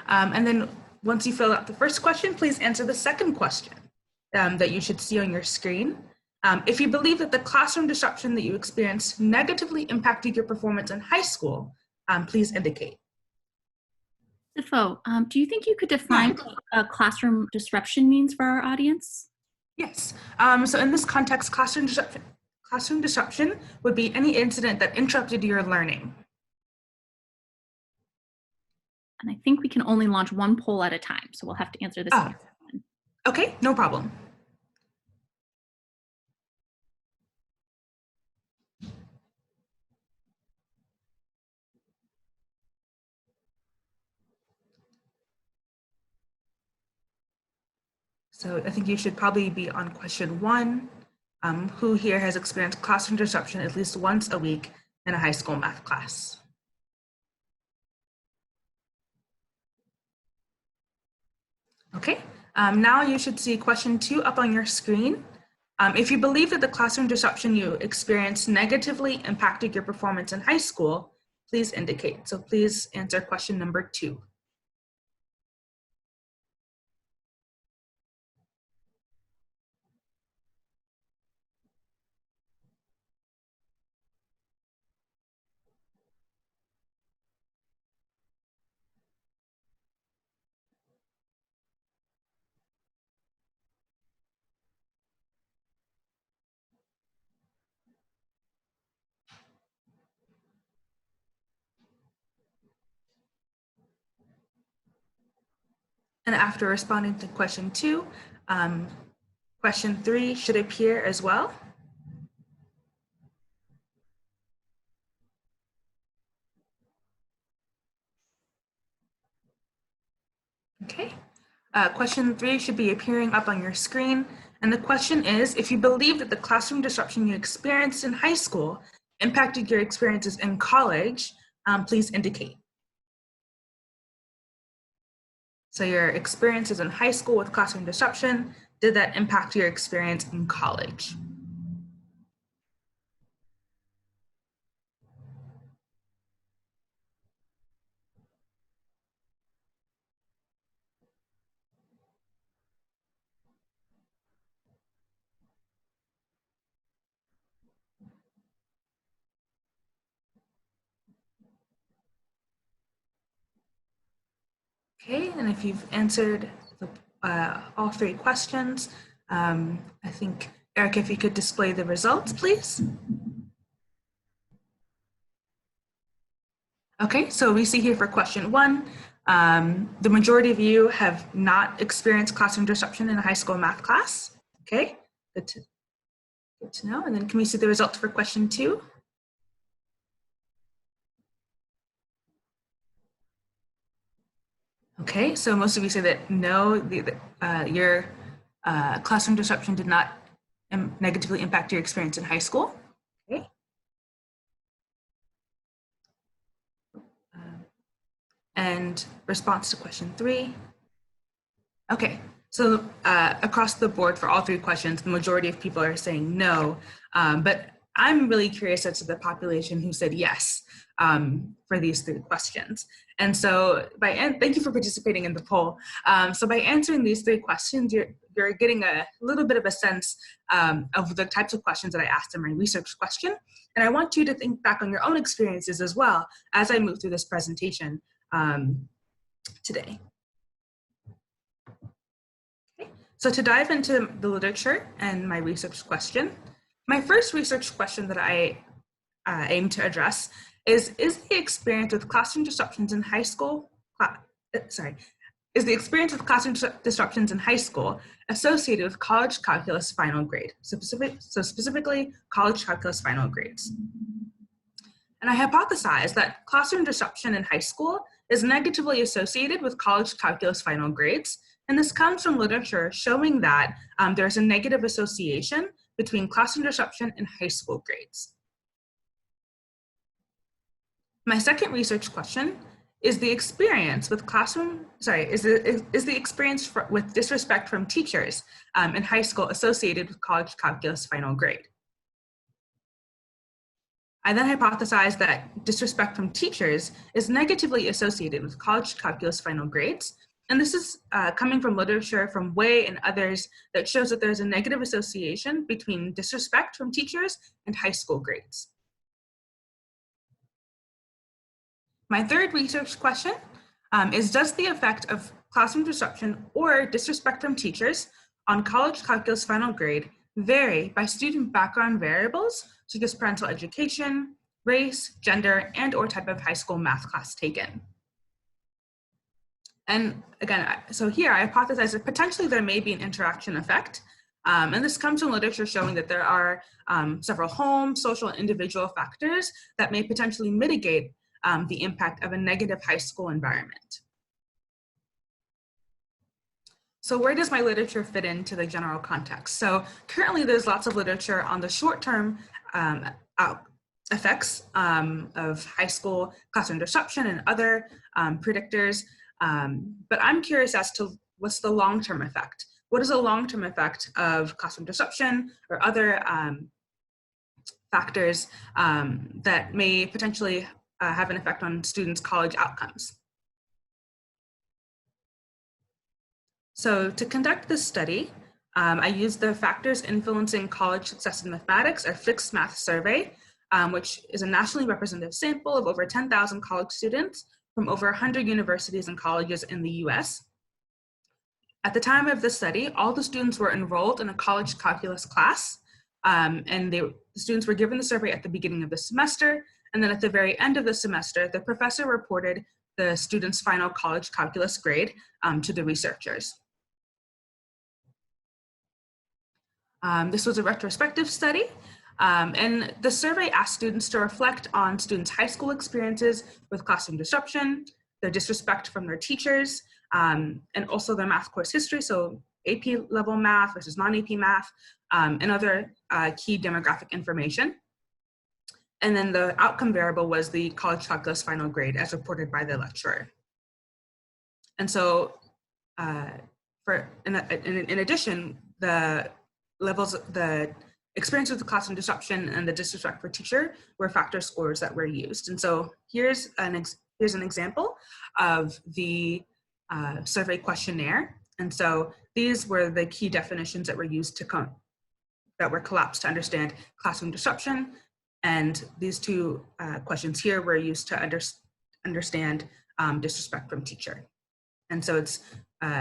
And then once you fill out the first question, please answer the second question that you should see on your screen. If you believe that the classroom disruption that you experienced negatively impacted your performance in high school, please indicate. Sipho, do you think you could define what classroom disruption means for our audience? Yes. So in this context, classroom disruption would be any incident that interrupted your learning. And I think we can only launch one poll at a time, so we'll have to answer this one. Okay, no problem. So I think you should probably be on question 1. Who here has experienced classroom disruption at least once a week in a high school math class? Okay, now you should see question 2 up on your screen. If you believe that the classroom disruption you experienced negatively impacted your performance in high school, please indicate. So please answer question number 2. And after responding to question 2, question 3 should appear as well. Okay, question 3 should be appearing up on your screen. And the question is, if you believe that the classroom disruption you experienced in high school impacted your experiences in college, please indicate. So your experiences in high school with classroom disruption, did that impact your experience in college? Okay, and if you've answered all 3 questions, I think, Eric, if you could display the results, please. Okay, so we see here for question 1, the majority of you have not experienced classroom disruption in a high school math class. Okay, good to know. And then can we see the results for question 2? Okay, so most of you say that no, your classroom disruption did not negatively impact your experience in high school. Okay. And response to question 3. Okay, so across the board for all 3 questions, the majority of people are saying no, but I'm really curious as to the population who said yes for these 3 questions. And so thank you for participating in the poll. So by answering these 3 questions, you're getting a little bit of a sense of the types of questions that I asked in my research question. And I want you to think back on your own experiences as well as I move through this presentation today. Okay. So to dive into the literature and my research question, my first research question that I aim to address is the experience with classroom disruptions in high school, is the experience with classroom disruptions in high school associated with college calculus final grade, so specifically college calculus final grades. And I hypothesized that classroom disruption in high school is negatively associated with college calculus final grades. And this comes from literature showing that there's a negative association between classroom disruption and high school grades. My second research question is the experience with with disrespect from teachers in high school associated with college calculus final grade. I then hypothesized that disrespect from teachers is negatively associated with college calculus final grades. And this is coming from literature from Wei and others that shows that there's a negative association between disrespect from teachers and high school grades. My third research question is, does the effect of classroom disruption or disrespect from teachers on college calculus final grade vary by student background variables, such as parental education, race, gender, and/or type of high school math class taken? And again, so here I hypothesize that potentially there may be an interaction effect. And this comes from literature showing that there are several home, social, and individual factors that may potentially mitigate the impact of a negative high school environment. So where does my literature fit into the general context? So currently there's lots of literature on the short-term effects of high school classroom disruption and other predictors. But I'm curious as to what's the long-term effect? What is the long-term effect of classroom disruption or other factors that may potentially have an effect on students' college outcomes? So to conduct this study, I used the Factors Influencing College Success in Mathematics, or Fixed Math Survey, which is a nationally representative sample of over 10,000 college students from over 100 universities and colleges in the US. At the time of the study, all the students were enrolled in a college calculus class, and the students were given the survey at the beginning of the semester, and then at the very end of the semester, the professor reported the students' final college calculus grade to the researchers. This was a retrospective study, and the survey asked students to reflect on students' high school experiences with classroom disruption, their disrespect from their teachers, and also their math course history, so AP level math versus non-AP math, and other key demographic information. And then the outcome variable was the college calculus final grade as reported by the lecturer. And so in addition, the experience with the classroom disruption and the disrespect for teacher were factor scores that were used. And so here's an example of the survey questionnaire. And so these were the key definitions that were used that were collapsed to understand classroom disruption. And these 2 questions here were used to understand disrespect from teacher. And so it's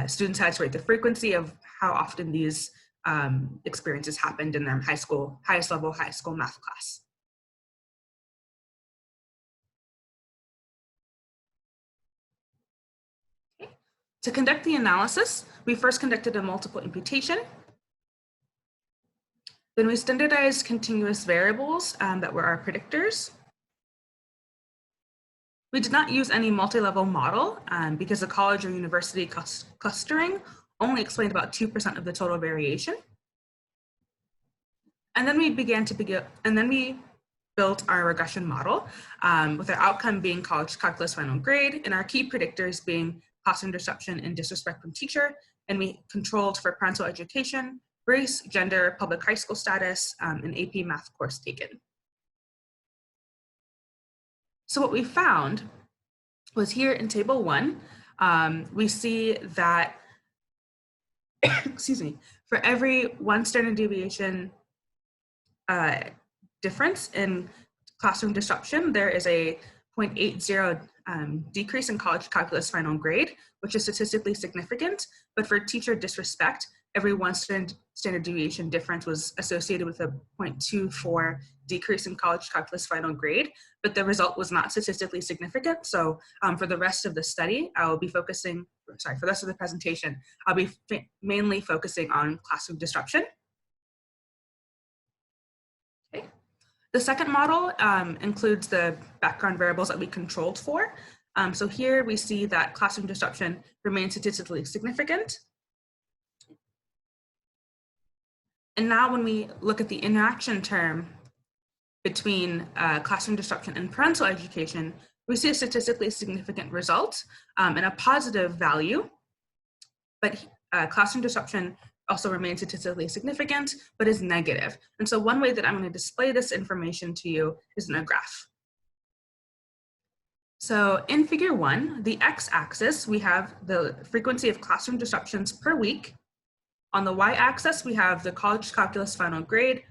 students had to rate the frequency of how often these experiences happened in their highest level high school math class. To conduct the analysis, we first conducted a multiple imputation. Then we standardized continuous variables that were our predictors. We did not use any multi-level model because the college or university clustering only explained about 2% of the total variation. And then we built our regression model with our outcome being college calculus final grade and our key predictors being classroom disruption and disrespect from teacher. And we controlled for parental education, race, gender, public high school status, and AP math course taken. So what we found was here in table 1, we see that, excuse me, for every 1 standard deviation difference in classroom disruption, there is a 0.80 decrease in college calculus final grade, which is statistically significant. But for teacher disrespect, every 1 standard deviation difference was associated with a 0.24 decrease in college calculus final grade, but the result was not statistically significant. So for the rest of the study, I will be focusing, for the rest of the presentation, I'll be mainly focusing on classroom disruption. Okay. The second model includes the background variables that we controlled for. So here we see that classroom disruption remains statistically significant. And now when we look at the interaction term between classroom disruption and parental education, we see a statistically significant result and a positive value, but classroom disruption also remains statistically significant, but is negative. And so one way that I'm going to display this information to you is in a graph. So in figure 1, the x-axis, we have the frequency of classroom disruptions per week. On the y-axis, we have the college calculus final grade,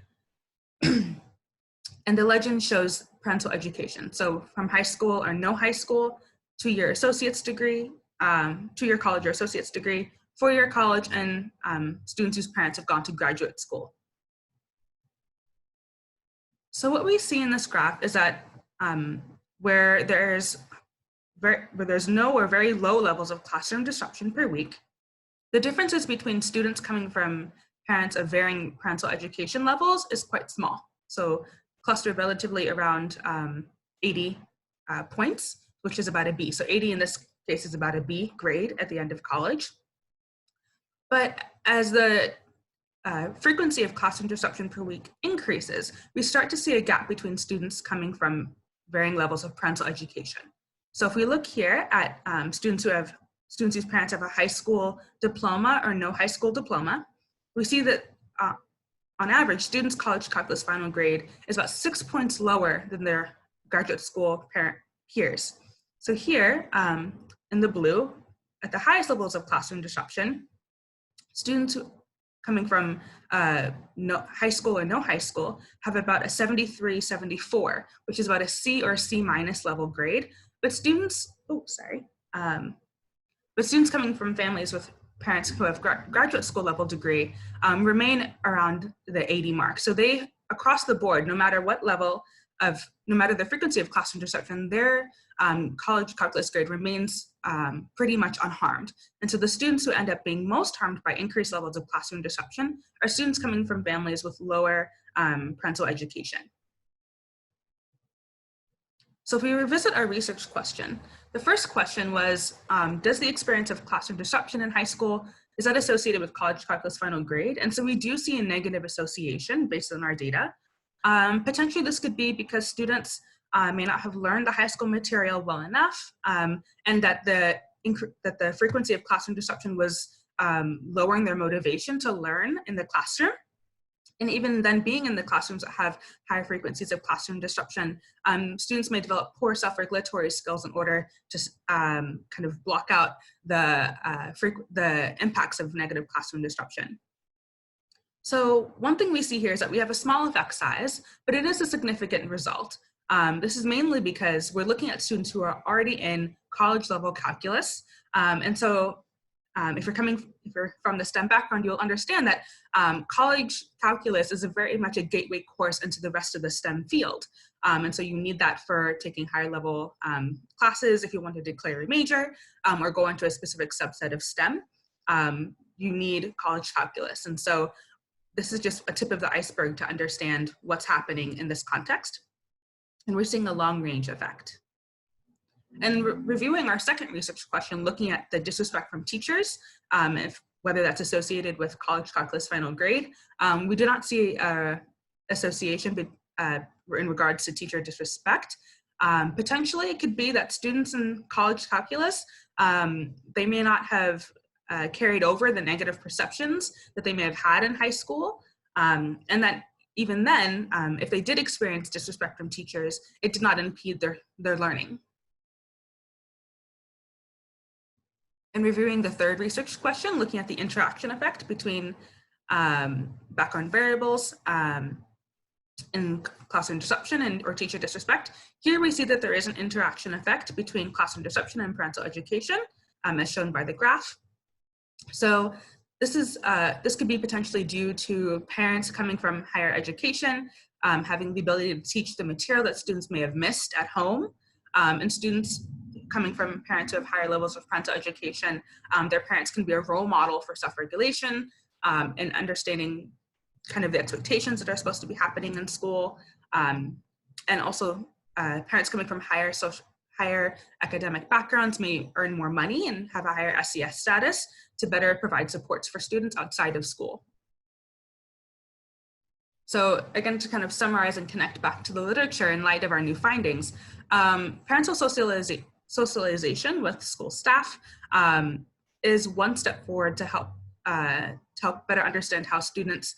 and the legend shows parental education. So from high school or no high school, 2-year associate's degree, 2-year college or associate's degree, 4-year college, and students whose parents have gone to graduate school. So what we see in this graph is that where there's no or very low levels of classroom disruption per week, the differences between students coming from parents of varying parental education levels is quite small. So clustered relatively around 80 points, which is about a B. So 80 in this case is about a B grade at the end of college. But as the frequency of classroom disruption per week increases, we start to see a gap between students coming from varying levels of parental education. So if we look here at students whose parents have a high school diploma or no high school diploma, we see that on average, students' college calculus final grade is about 6 points lower than their graduate school parent peers. So here in the blue, at the highest levels of classroom disruption, students coming from no high school or no high school have about a 73, 74, which is about a C or C minus level grade. But students, but students coming from families with parents who have graduate school level degree remain around the 80 mark. So they, across the board, no matter what level of, no matter the frequency of classroom disruption, their college calculus grade remains pretty much unharmed. And so the students who end up being most harmed by increased levels of classroom disruption are students coming from families with lower parental education. So if we revisit our research question, the first question was, does the experience of classroom disruption in high school, is that associated with college calculus final grade? And so we do see a negative association based on our data. Potentially this could be because students may not have learned the high school material well enough, and that the frequency of classroom disruption was lowering their motivation to learn in the classroom. And even then being in the classrooms that have higher frequencies of classroom disruption, students may develop poor self-regulatory skills in order to kind of block out the impacts of negative classroom disruption. So one thing we see here is that we have a small effect size, but it is a significant result. This is mainly because we're looking at students who are already in college level calculus. And so if you're from the STEM background, you'll understand that college calculus is very much a gateway course into the rest of the STEM field. And so you need that for taking higher level classes if you want to declare a major or go into a specific subset of STEM. You need college calculus. And so this is just a tip of the iceberg to understand what's happening in this context. And we're seeing a long range effect. And reviewing our second research question, looking at the disrespect from teachers, whether that's associated with college calculus final grade, we do not see association in regards to teacher disrespect. Potentially, it could be that students in college calculus, they may not have carried over the negative perceptions that they may have had in high school, and that even then, if they did experience disrespect from teachers, it did not impede their learning. And reviewing the third research question, looking at the interaction effect between background variables in classroom disruption or teacher disrespect. Here we see that there is an interaction effect between classroom disruption and parental education, as shown by the graph. So this could be potentially due to parents coming from higher education, having the ability to teach the material that students may have missed at home, and students coming from parents who have higher levels of parental education. Their parents can be a role model for self-regulation and understanding kind of the expectations that are supposed to be happening in school. And also parents coming from higher academic backgrounds may earn more money and have a higher SES status to better provide supports for students outside of school. So again, to kind of summarize and connect back to the literature in light of our new findings, parental socialization with school staff is one step forward to help better understand how students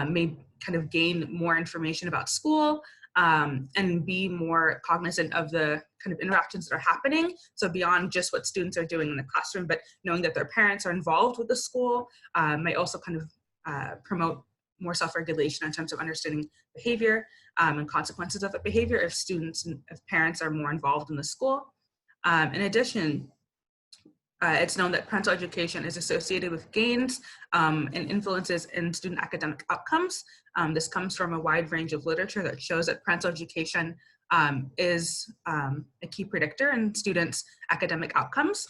may kind of gain more information about school and be more cognizant of the kind of interactions that are happening. So beyond just what students are doing in the classroom, but knowing that their parents are involved with the school might also kind of promote more self-regulation in terms of understanding behavior and consequences of the behavior if students and if parents are more involved in the school. In addition, it's known that parental education is associated with gains and influences in student academic outcomes. This comes from a wide range of literature that shows that parental education is a key predictor in students' academic outcomes.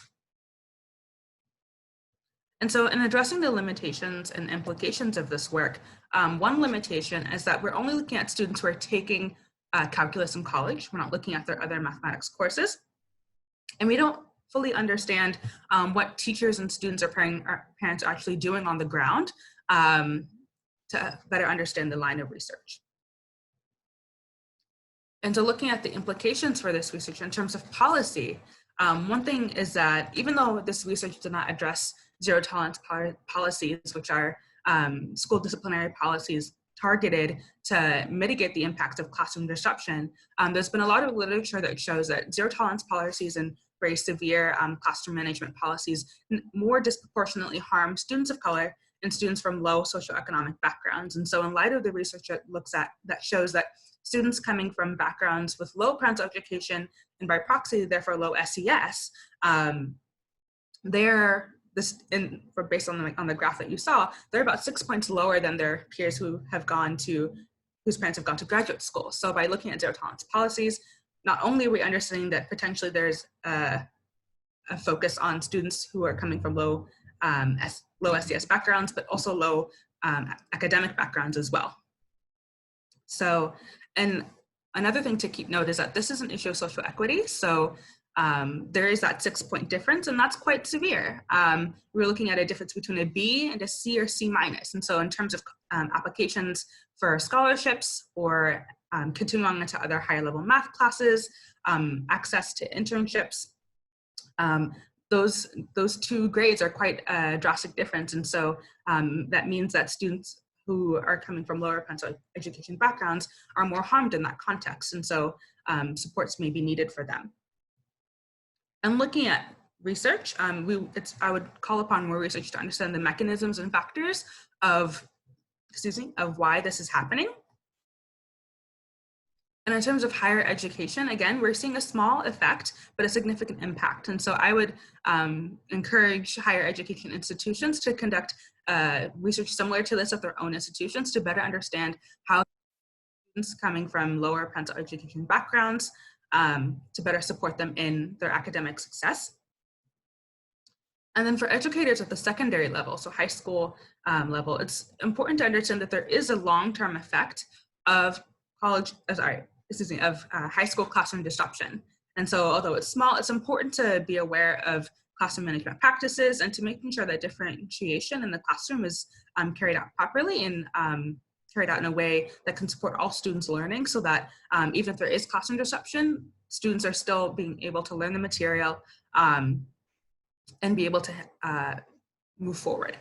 And so in addressing the limitations and implications of this work, one limitation is that we're only looking at students who are taking calculus in college. We're not looking at their other mathematics courses. And we don't fully understand what teachers and students or parents are actually doing on the ground to better understand the line of research. And so looking at the implications for this research in terms of policy, one thing is that even though this research did not address zero tolerance policies, which are school disciplinary policies targeted to mitigate the impacts of classroom disruption, there's been a lot of literature that shows that zero tolerance policies and very severe classroom management policies more disproportionately harm students of color and students from low socioeconomic backgrounds. And so in light of the research that shows that students coming from backgrounds with low parental education and by proxy, therefore low SES, based on the graph that you saw, they're about 6 points lower than their peers whose parents have gone to graduate school. So by looking at zero tolerance policies, not only are we understanding that potentially there's a focus on students who are coming from low SES backgrounds, but also low academic backgrounds as well. So, and another thing to keep note is that this is an issue of social equity. So there is that 6 point difference, and that's quite severe. We're looking at a difference between a B and a C or C minus. And so in terms of applications for scholarships or continuing into other higher level math classes, access to internships, those two grades are quite a drastic difference. And so that means that students who are coming from lower parental education backgrounds are more harmed in that context. And so supports may be needed for them. And looking at research, I would call upon more research to understand the mechanisms and factors of why this is happening. And in terms of higher education, again, we're seeing a small effect, but a significant impact. And so I would encourage higher education institutions to conduct research similar to this at their own institutions to better understand how students coming from lower parental education backgrounds to better support them in their academic success. And then for educators at the secondary level, so high school level, it's important to understand that there is a long-term effect of high school classroom disruption. And so although it's small, it's important to be aware of classroom management practices and to making sure that differentiation in the classroom is carried out properly and carried out in a way that can support all students' learning so that even if there is classroom disruption, students are still being able to learn the material and be able to move forward.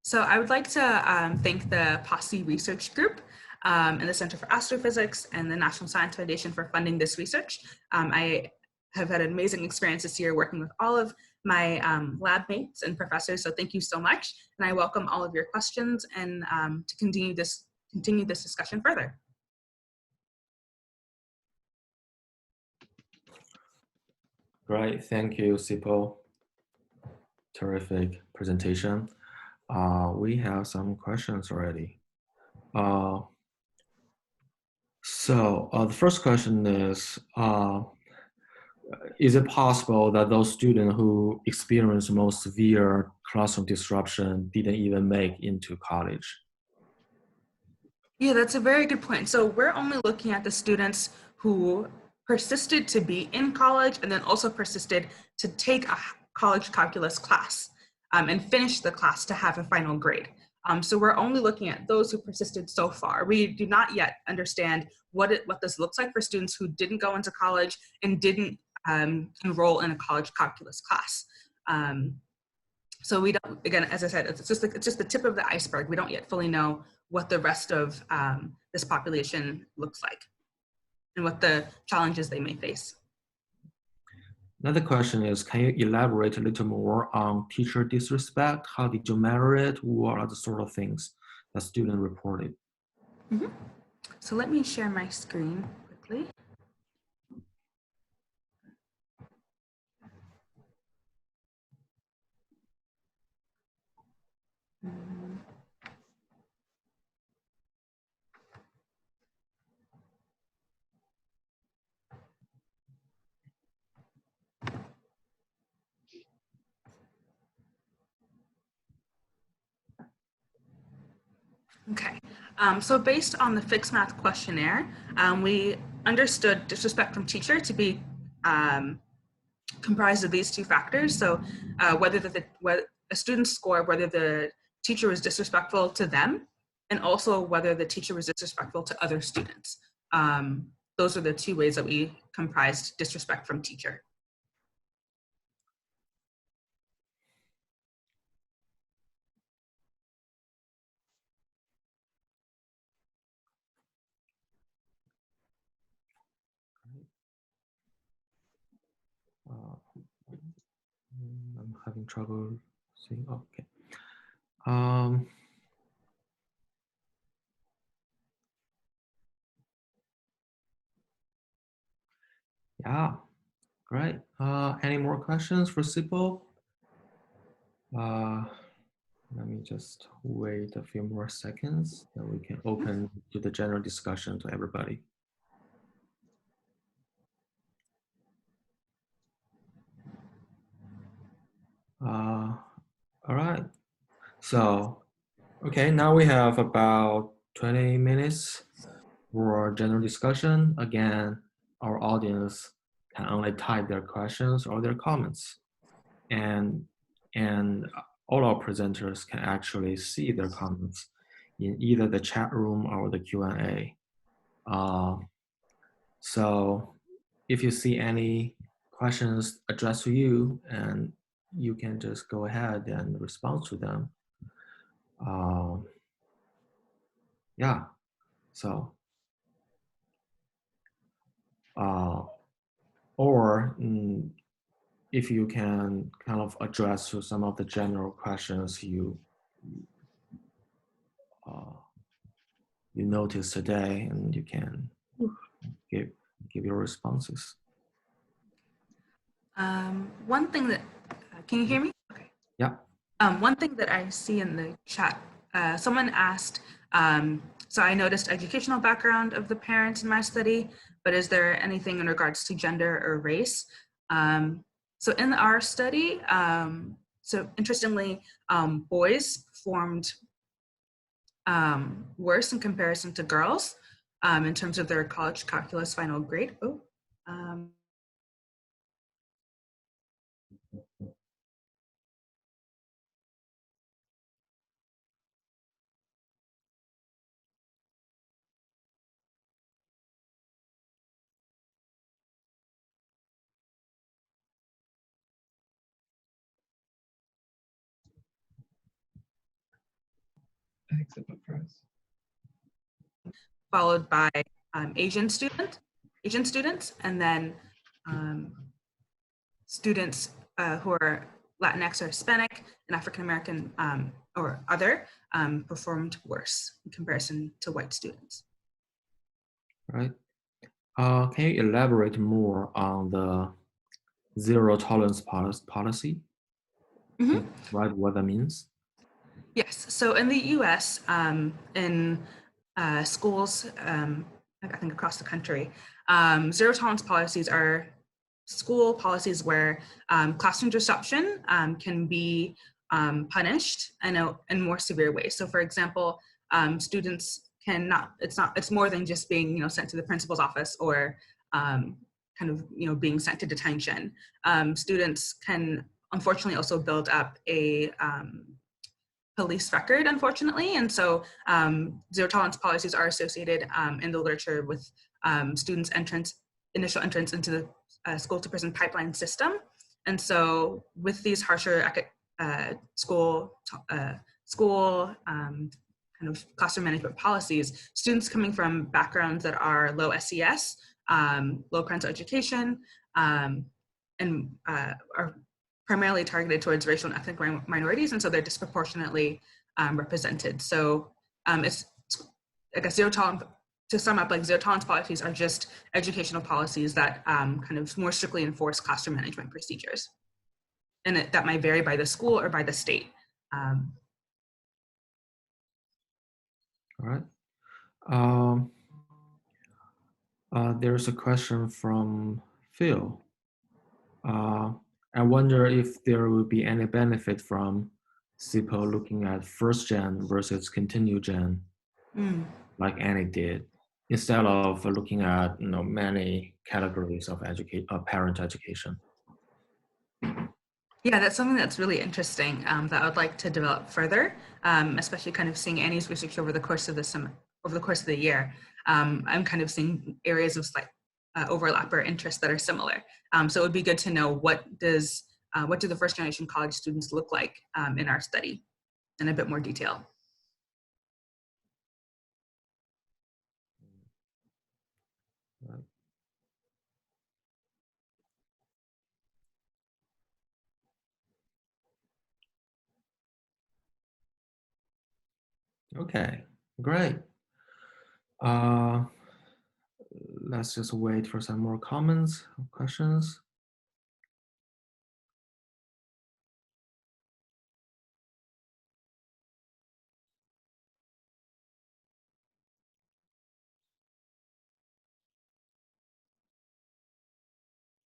So I would like to thank the POSSE Research Group and the Center for Astrophysics and the National Science Foundation for funding this research. I have had an amazing experience this year working with all of my lab mates and professors, so thank you so much. And I welcome all of your questions and to continue this discussion further. Great, thank you, Sipho. Terrific presentation. We have some questions already. So the first question is it possible that those students who experience most severe classroom disruption didn't even make into college? Yeah, that's a very good point. So we're only looking at the students who persisted to be in college and then also persisted to take a college calculus class and finish the class to have a final grade. So we're only looking at those who persisted so far. We do not yet understand what this looks like for students who didn't go into college and didn't enroll in a college calculus class. So we don't, again, as I said, it's just the tip of the iceberg. We don't yet fully know what the rest of this population looks like and what the challenges they may face. Another question is, can you elaborate a little more on teacher disrespect? How did you measure it? What are the sort of things that students reported? Mm-hmm. So let me share my screen quickly. Okay, so based on the fixed math questionnaire, we understood disrespect from teacher to be comprised of these two factors. So whether a student's score, whether the teacher was disrespectful to them, and also whether the teacher was disrespectful to other students. Those are the two ways that we comprised disrespect from teacher. I'm having trouble seeing. Okay. Yeah, great. Any more questions for Sipho? Let me just wait a few more seconds, then we can open to the general discussion to everybody. All right. So, okay, now we have about 20 minutes for general discussion. Again, our audience can only type their questions or their comments. And all our presenters can actually see their comments in either the chat room or the Q&A. So if you see any questions addressed to you, and you can just go ahead and respond to them. Yeah, so, or if you can kind of address to some of the general questions you noticed today, and you can give your responses. One thing that, can you hear me? Okay. Yeah. One thing that I see in the chat, someone asked, so I noticed educational background of the parents in my study, but is there anything in regards to gender or race? So in our study, so interestingly, boys performed worse in comparison to girls in terms of their college calculus final grade. I think Sipho froze. Followed by Asian students, and then students who are Latinx or Hispanic and African American or other performed worse in comparison to white students. Right. Can you elaborate more on the zero tolerance policy? Mm-hmm. Right, what that means? Yes. So in the U.S., in schools, I think across the country, zero tolerance policies are school policies where classroom disruption can be punished in more severe ways. So, for example, students cannot. It's more than just being sent to the principal's office or kind of being sent to detention. Students can unfortunately also build up a police record, unfortunately. And so zero tolerance policies are associated in the literature with students' initial entrance into the school to prison pipeline system. And so with these harsher school kind of classroom management policies, students coming from backgrounds that are low SES, low parental education, and are primarily targeted towards racial and ethnic minorities, and so they're disproportionately represented. So it's, I guess, to sum up, zero tolerance policies are just educational policies that kind of more strictly enforce classroom management procedures. And that might vary by the school or by the state. All right. There's a question from Phil. I wonder if there will be any benefit from Sipho looking at first gen versus continued gen, like Annie did, instead of looking at many categories of parent education. Yeah, that's something that's really interesting that I would like to develop further, especially kind of seeing Annie's research over the course of the year. I'm kind of seeing areas of slight overlap or interest that are similar. So it would be good to know what do the first generation college students look like in our study in a bit more detail. Right. Okay, great. Let's just wait for some more comments, questions.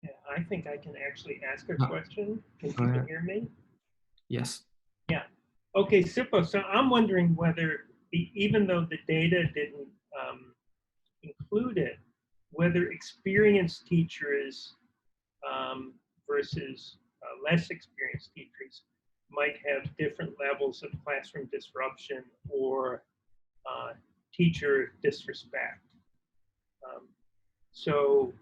Yeah, I think I can actually ask a No. question. Can Go people ahead. hear me? Yes. Yeah. Okay, Sipho, so I'm wondering whether, even though the data didn't include it, whether experienced teachers versus less experienced teachers might have different levels of classroom disruption or teacher disrespect. So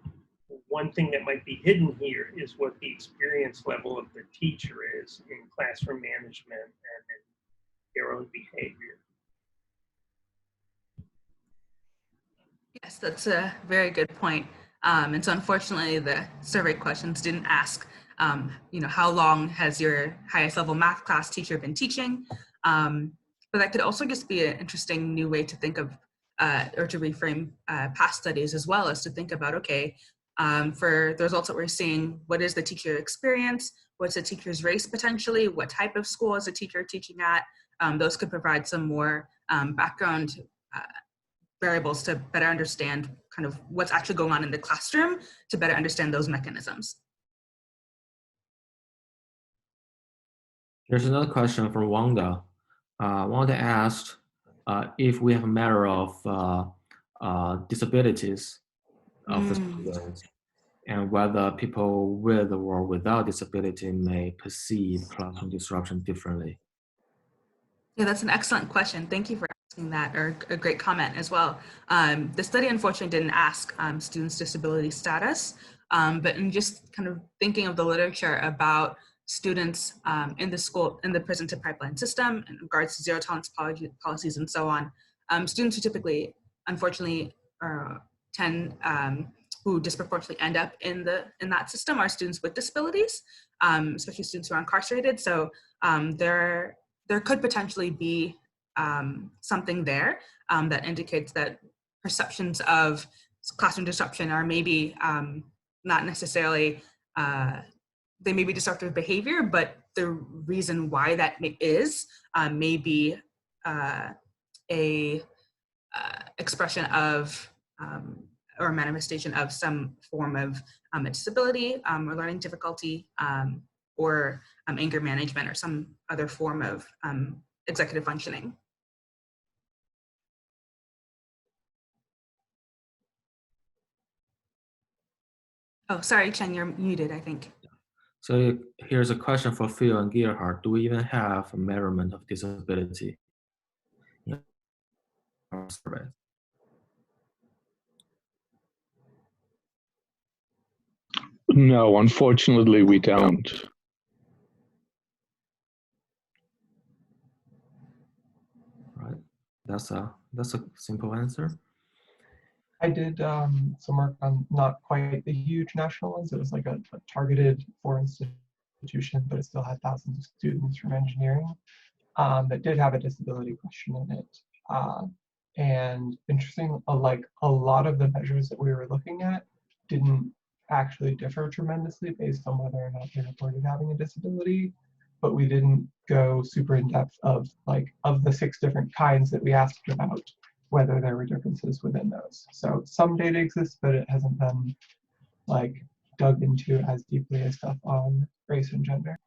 one thing that might be hidden here is what the experience level of the teacher is in classroom management and in their own behavior. Yes, that's a very good point. And so unfortunately, the survey questions didn't ask, how long has your highest level math class teacher been teaching? But that could also just be an interesting new way to think of or to reframe past studies as well, as to think about, okay, for the results that we're seeing, what is the teacher experience? What's the teacher's race potentially? What type of school is the teacher teaching at? Those could provide some more background variables to better understand kind of what's actually going on in the classroom, to better understand those mechanisms. There's another question from Wanda. Wanda asked if we have a matter of disabilities of the students, and whether people with or without disability may perceive classroom disruption differently. Yeah, that's an excellent question. Thank you for asking that, or a great comment as well. The study unfortunately didn't ask students' disability status, but in just kind of thinking of the literature about students in the school, in the prison to pipeline system, in regards to zero tolerance policies and so on, students who typically, unfortunately, tend who disproportionately end up in that system are students with disabilities, especially students who are incarcerated. So there could potentially be something there that indicates that perceptions of classroom disruption are maybe not necessarily, they may be disruptive behavior, but the reason why that is may be a expression of or a manifestation of some form of a disability or learning difficulty, or anger management, or some other form of executive functioning. Oh, sorry, Chen, you're muted, I think. So here's a question for Phil and Gerhard. Do we even have a measurement of disability in our survey? No, unfortunately, we don't. Right. That's a simple answer. I did some work on not quite the huge national ones. It was like a targeted for institution, but it still had thousands of students from engineering that did have a disability question in it. And interesting, like a lot of the measures that we were looking at didn't actually differ tremendously based on whether or not they reported having a disability, but we didn't go super in depth of the 6 different kinds that we asked about, whether there were differences within those. So some data exists, but it hasn't been like dug into as deeply as stuff on race and gender.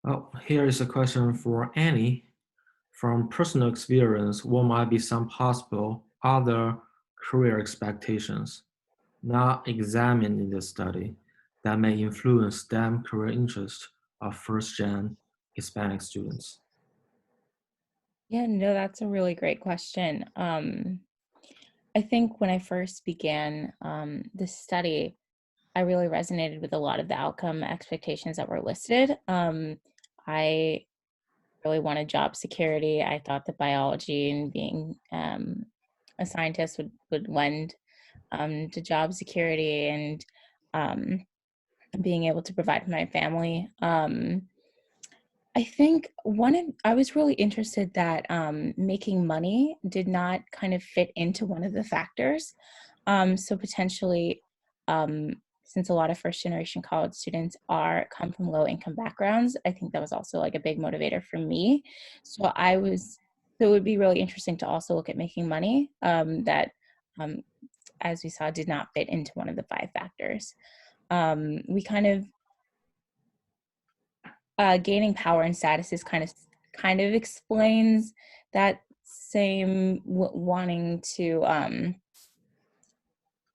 Oh, here is a question for Annie. From personal experience, what might be some possible other career expectations not examined in this study that may influence STEM career interest of first-gen Hispanic students? Yeah, no, that's a really great question. I think when I first began this study, I really resonated with a lot of the outcome expectations that were listed. I really wanted job security. I thought that biology and being a scientist would lend to job security and being able to provide for my family. I think I was really interested that making money did not kind of fit into one of the factors. So potentially, since a lot of first generation college students come from low income backgrounds, I think that was also like a big motivator for me. So it would be really interesting to also look at making money that, as we saw, did not fit into one of the 5 factors. We kind of gaining power and status is kind of explains that same wanting to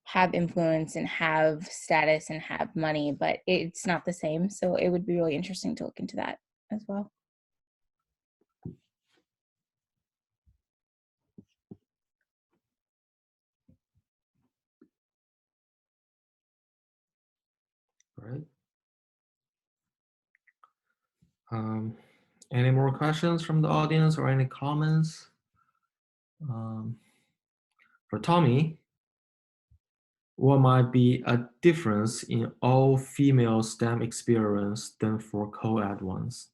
have influence and have status and have money, but it's not the same. So it would be really interesting to look into that as well. Right. Any more questions from the audience or any comments? For Tommy, what might be a difference in all female STEM experience than for co-ed ones?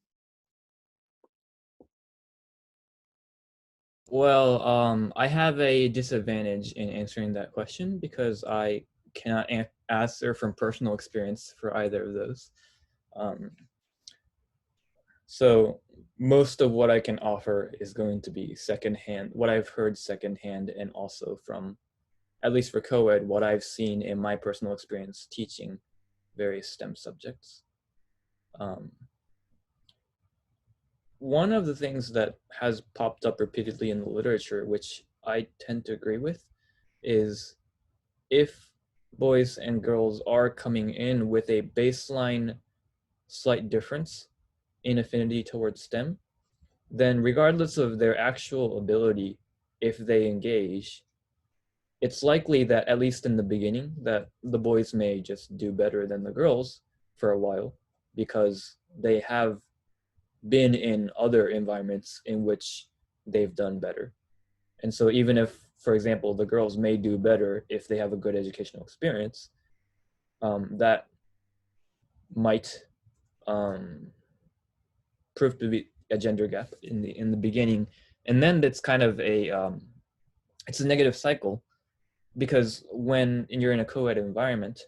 Well, I have a disadvantage in answering that question because I cannot answer from personal experience for either of those. So most of what I can offer is going to be secondhand, what I've heard secondhand, and also from, at least for co-ed, what I've seen in my personal experience teaching various STEM subjects. One of the things that has popped up repeatedly in the literature, which I tend to agree with, is if boys and girls are coming in with a baseline slight difference in affinity towards STEM, then regardless of their actual ability, if they engage, it's likely that at least in the beginning that the boys may just do better than the girls for a while because they have been in other environments in which they've done better. And so even if, for example, the girls may do better if they have a good educational experience, that might prove to be a gender gap in the beginning. And then it's kind of it's a negative cycle, because when you're in a co-ed environment,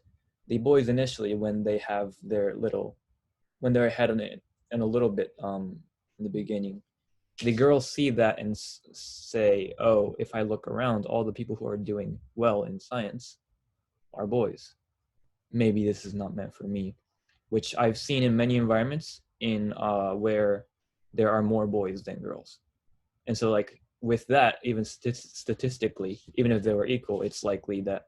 the boys initially, when they're ahead on it and a little bit in the beginning, the girls see that and say, oh, if I look around, all the people who are doing well in science are boys. Maybe this is not meant for me, which I've seen in many environments in where there are more boys than girls. And so like with that, even statistically, even if they were equal, it's likely that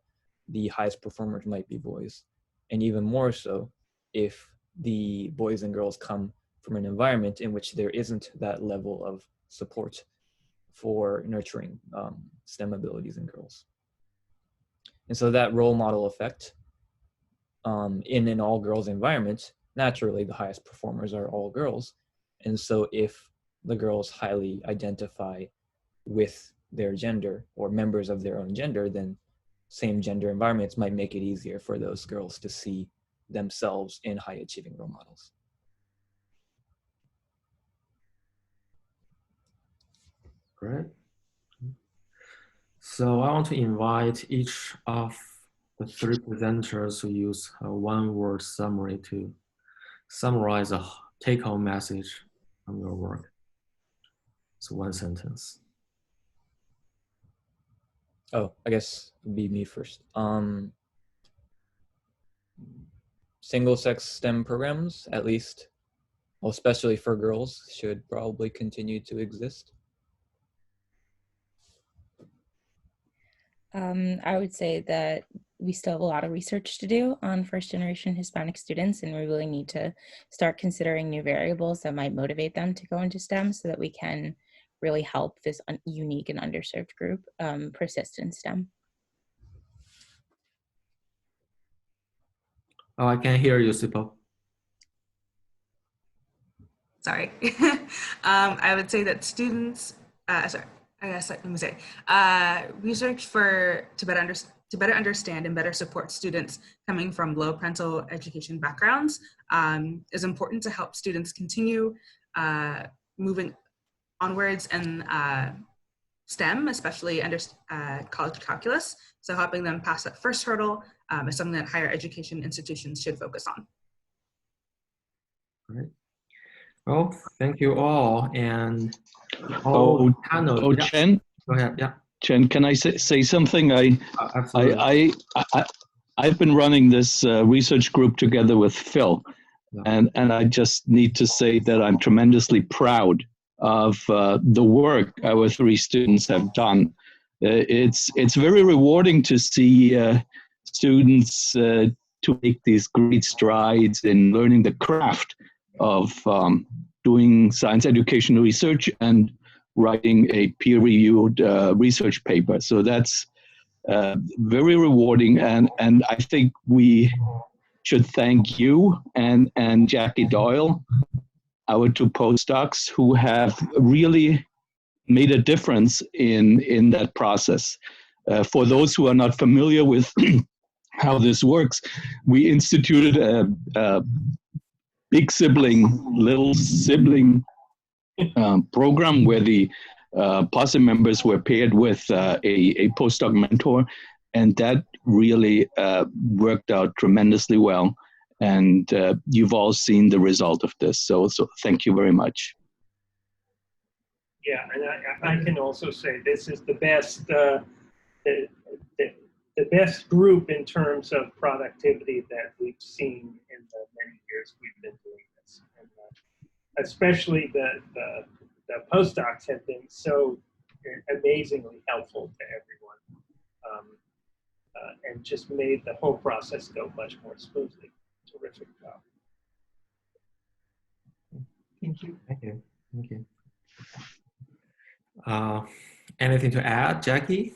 the highest performers might be boys. And even more so if the boys and girls come from an environment in which there isn't that level of support for nurturing STEM abilities in girls. And so that role model effect in an all girls environment, naturally the highest performers are all girls. And so if the girls highly identify with their gender or members of their own gender, then same gender environments might make it easier for those girls to see themselves in high achieving role models. Great. So I want to invite each of the three presenters to use a one-word summary to summarize a take-home message from your work. So one sentence. Oh, I guess it'd be me first. Single-sex STEM programs, at least, well, especially for girls, should probably continue to exist. I would say that we still have a lot of research to do on first-generation Hispanic students, and we really need to start considering new variables that might motivate them to go into STEM so that we can really help this unique and underserved group persist in STEM. Oh, I can't hear you, Sipho. Sorry. I would say that students, research to better understand and better support students coming from low parental education backgrounds is important to help students continue moving onwards in STEM, especially under college calculus. So helping them pass that first hurdle is something that higher education institutions should focus on. Great. Well, thank you all. And panel. Yeah. Chen? Go ahead, yeah. Chen, can I say something? Absolutely. I've been running this research group together with Phil, yeah. and I just need to say that I'm tremendously proud of the work our three students have done. It's very rewarding to see students to make these great strides in learning the craft of doing science education research and writing a peer-reviewed research paper. So that's very rewarding, and I think we should thank you and Jackie Doyle our two postdocs who have really made a difference in that process. For those who are not familiar with how this works, we instituted a big sibling, little sibling program where the POSSE members were paired with a postdoc mentor, and that really worked out tremendously well. And you've all seen the result of this. So thank you very much. Yeah, and I can also say this is the best the best group in terms of productivity that we've seen in the many years we've been doing this. And, especially the postdocs have been so amazingly helpful to everyone, and just made the whole process go much more smoothly. Terrific job. Thank you. Thank you. Thank you. Anything to add, Jackie?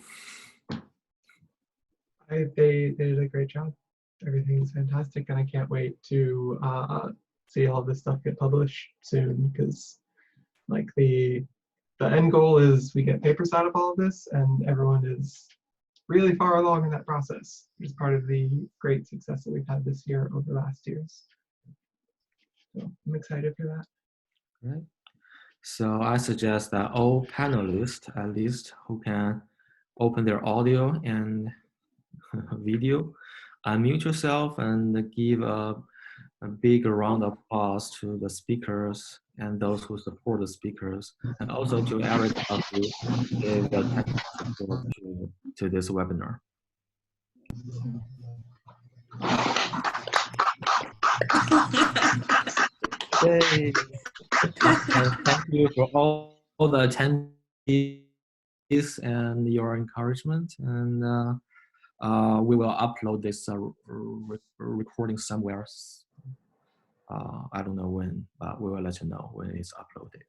They did a great job. Everything's fantastic, and I can't wait to see all this stuff get published soon, because like the end goal is we get papers out of all of this, and everyone is really far along in that process, which is part of the great success that we've had this year over the last years. So I'm excited for that. Right. So I suggest that all panelists, at least, who can open their audio and video, unmute yourself and give a big round of applause to the speakers and those who support the speakers, and also to everybody who gave the technical support to this webinar. Yay. And thank you for all the attendees and your encouragement. And we will upload this recording somewhere. I don't know when, but we will let you know when it's uploaded.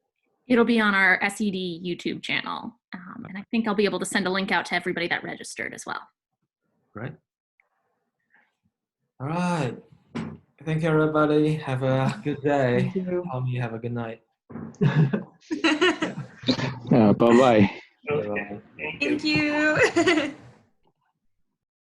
It'll be on our SED YouTube channel. And I think I'll be able to send a link out to everybody that registered as well. Great. All right. Thank you, everybody. Have a good day. Thank you. Tommy, have a good night. Bye-bye. Okay. Thank you. Thank you.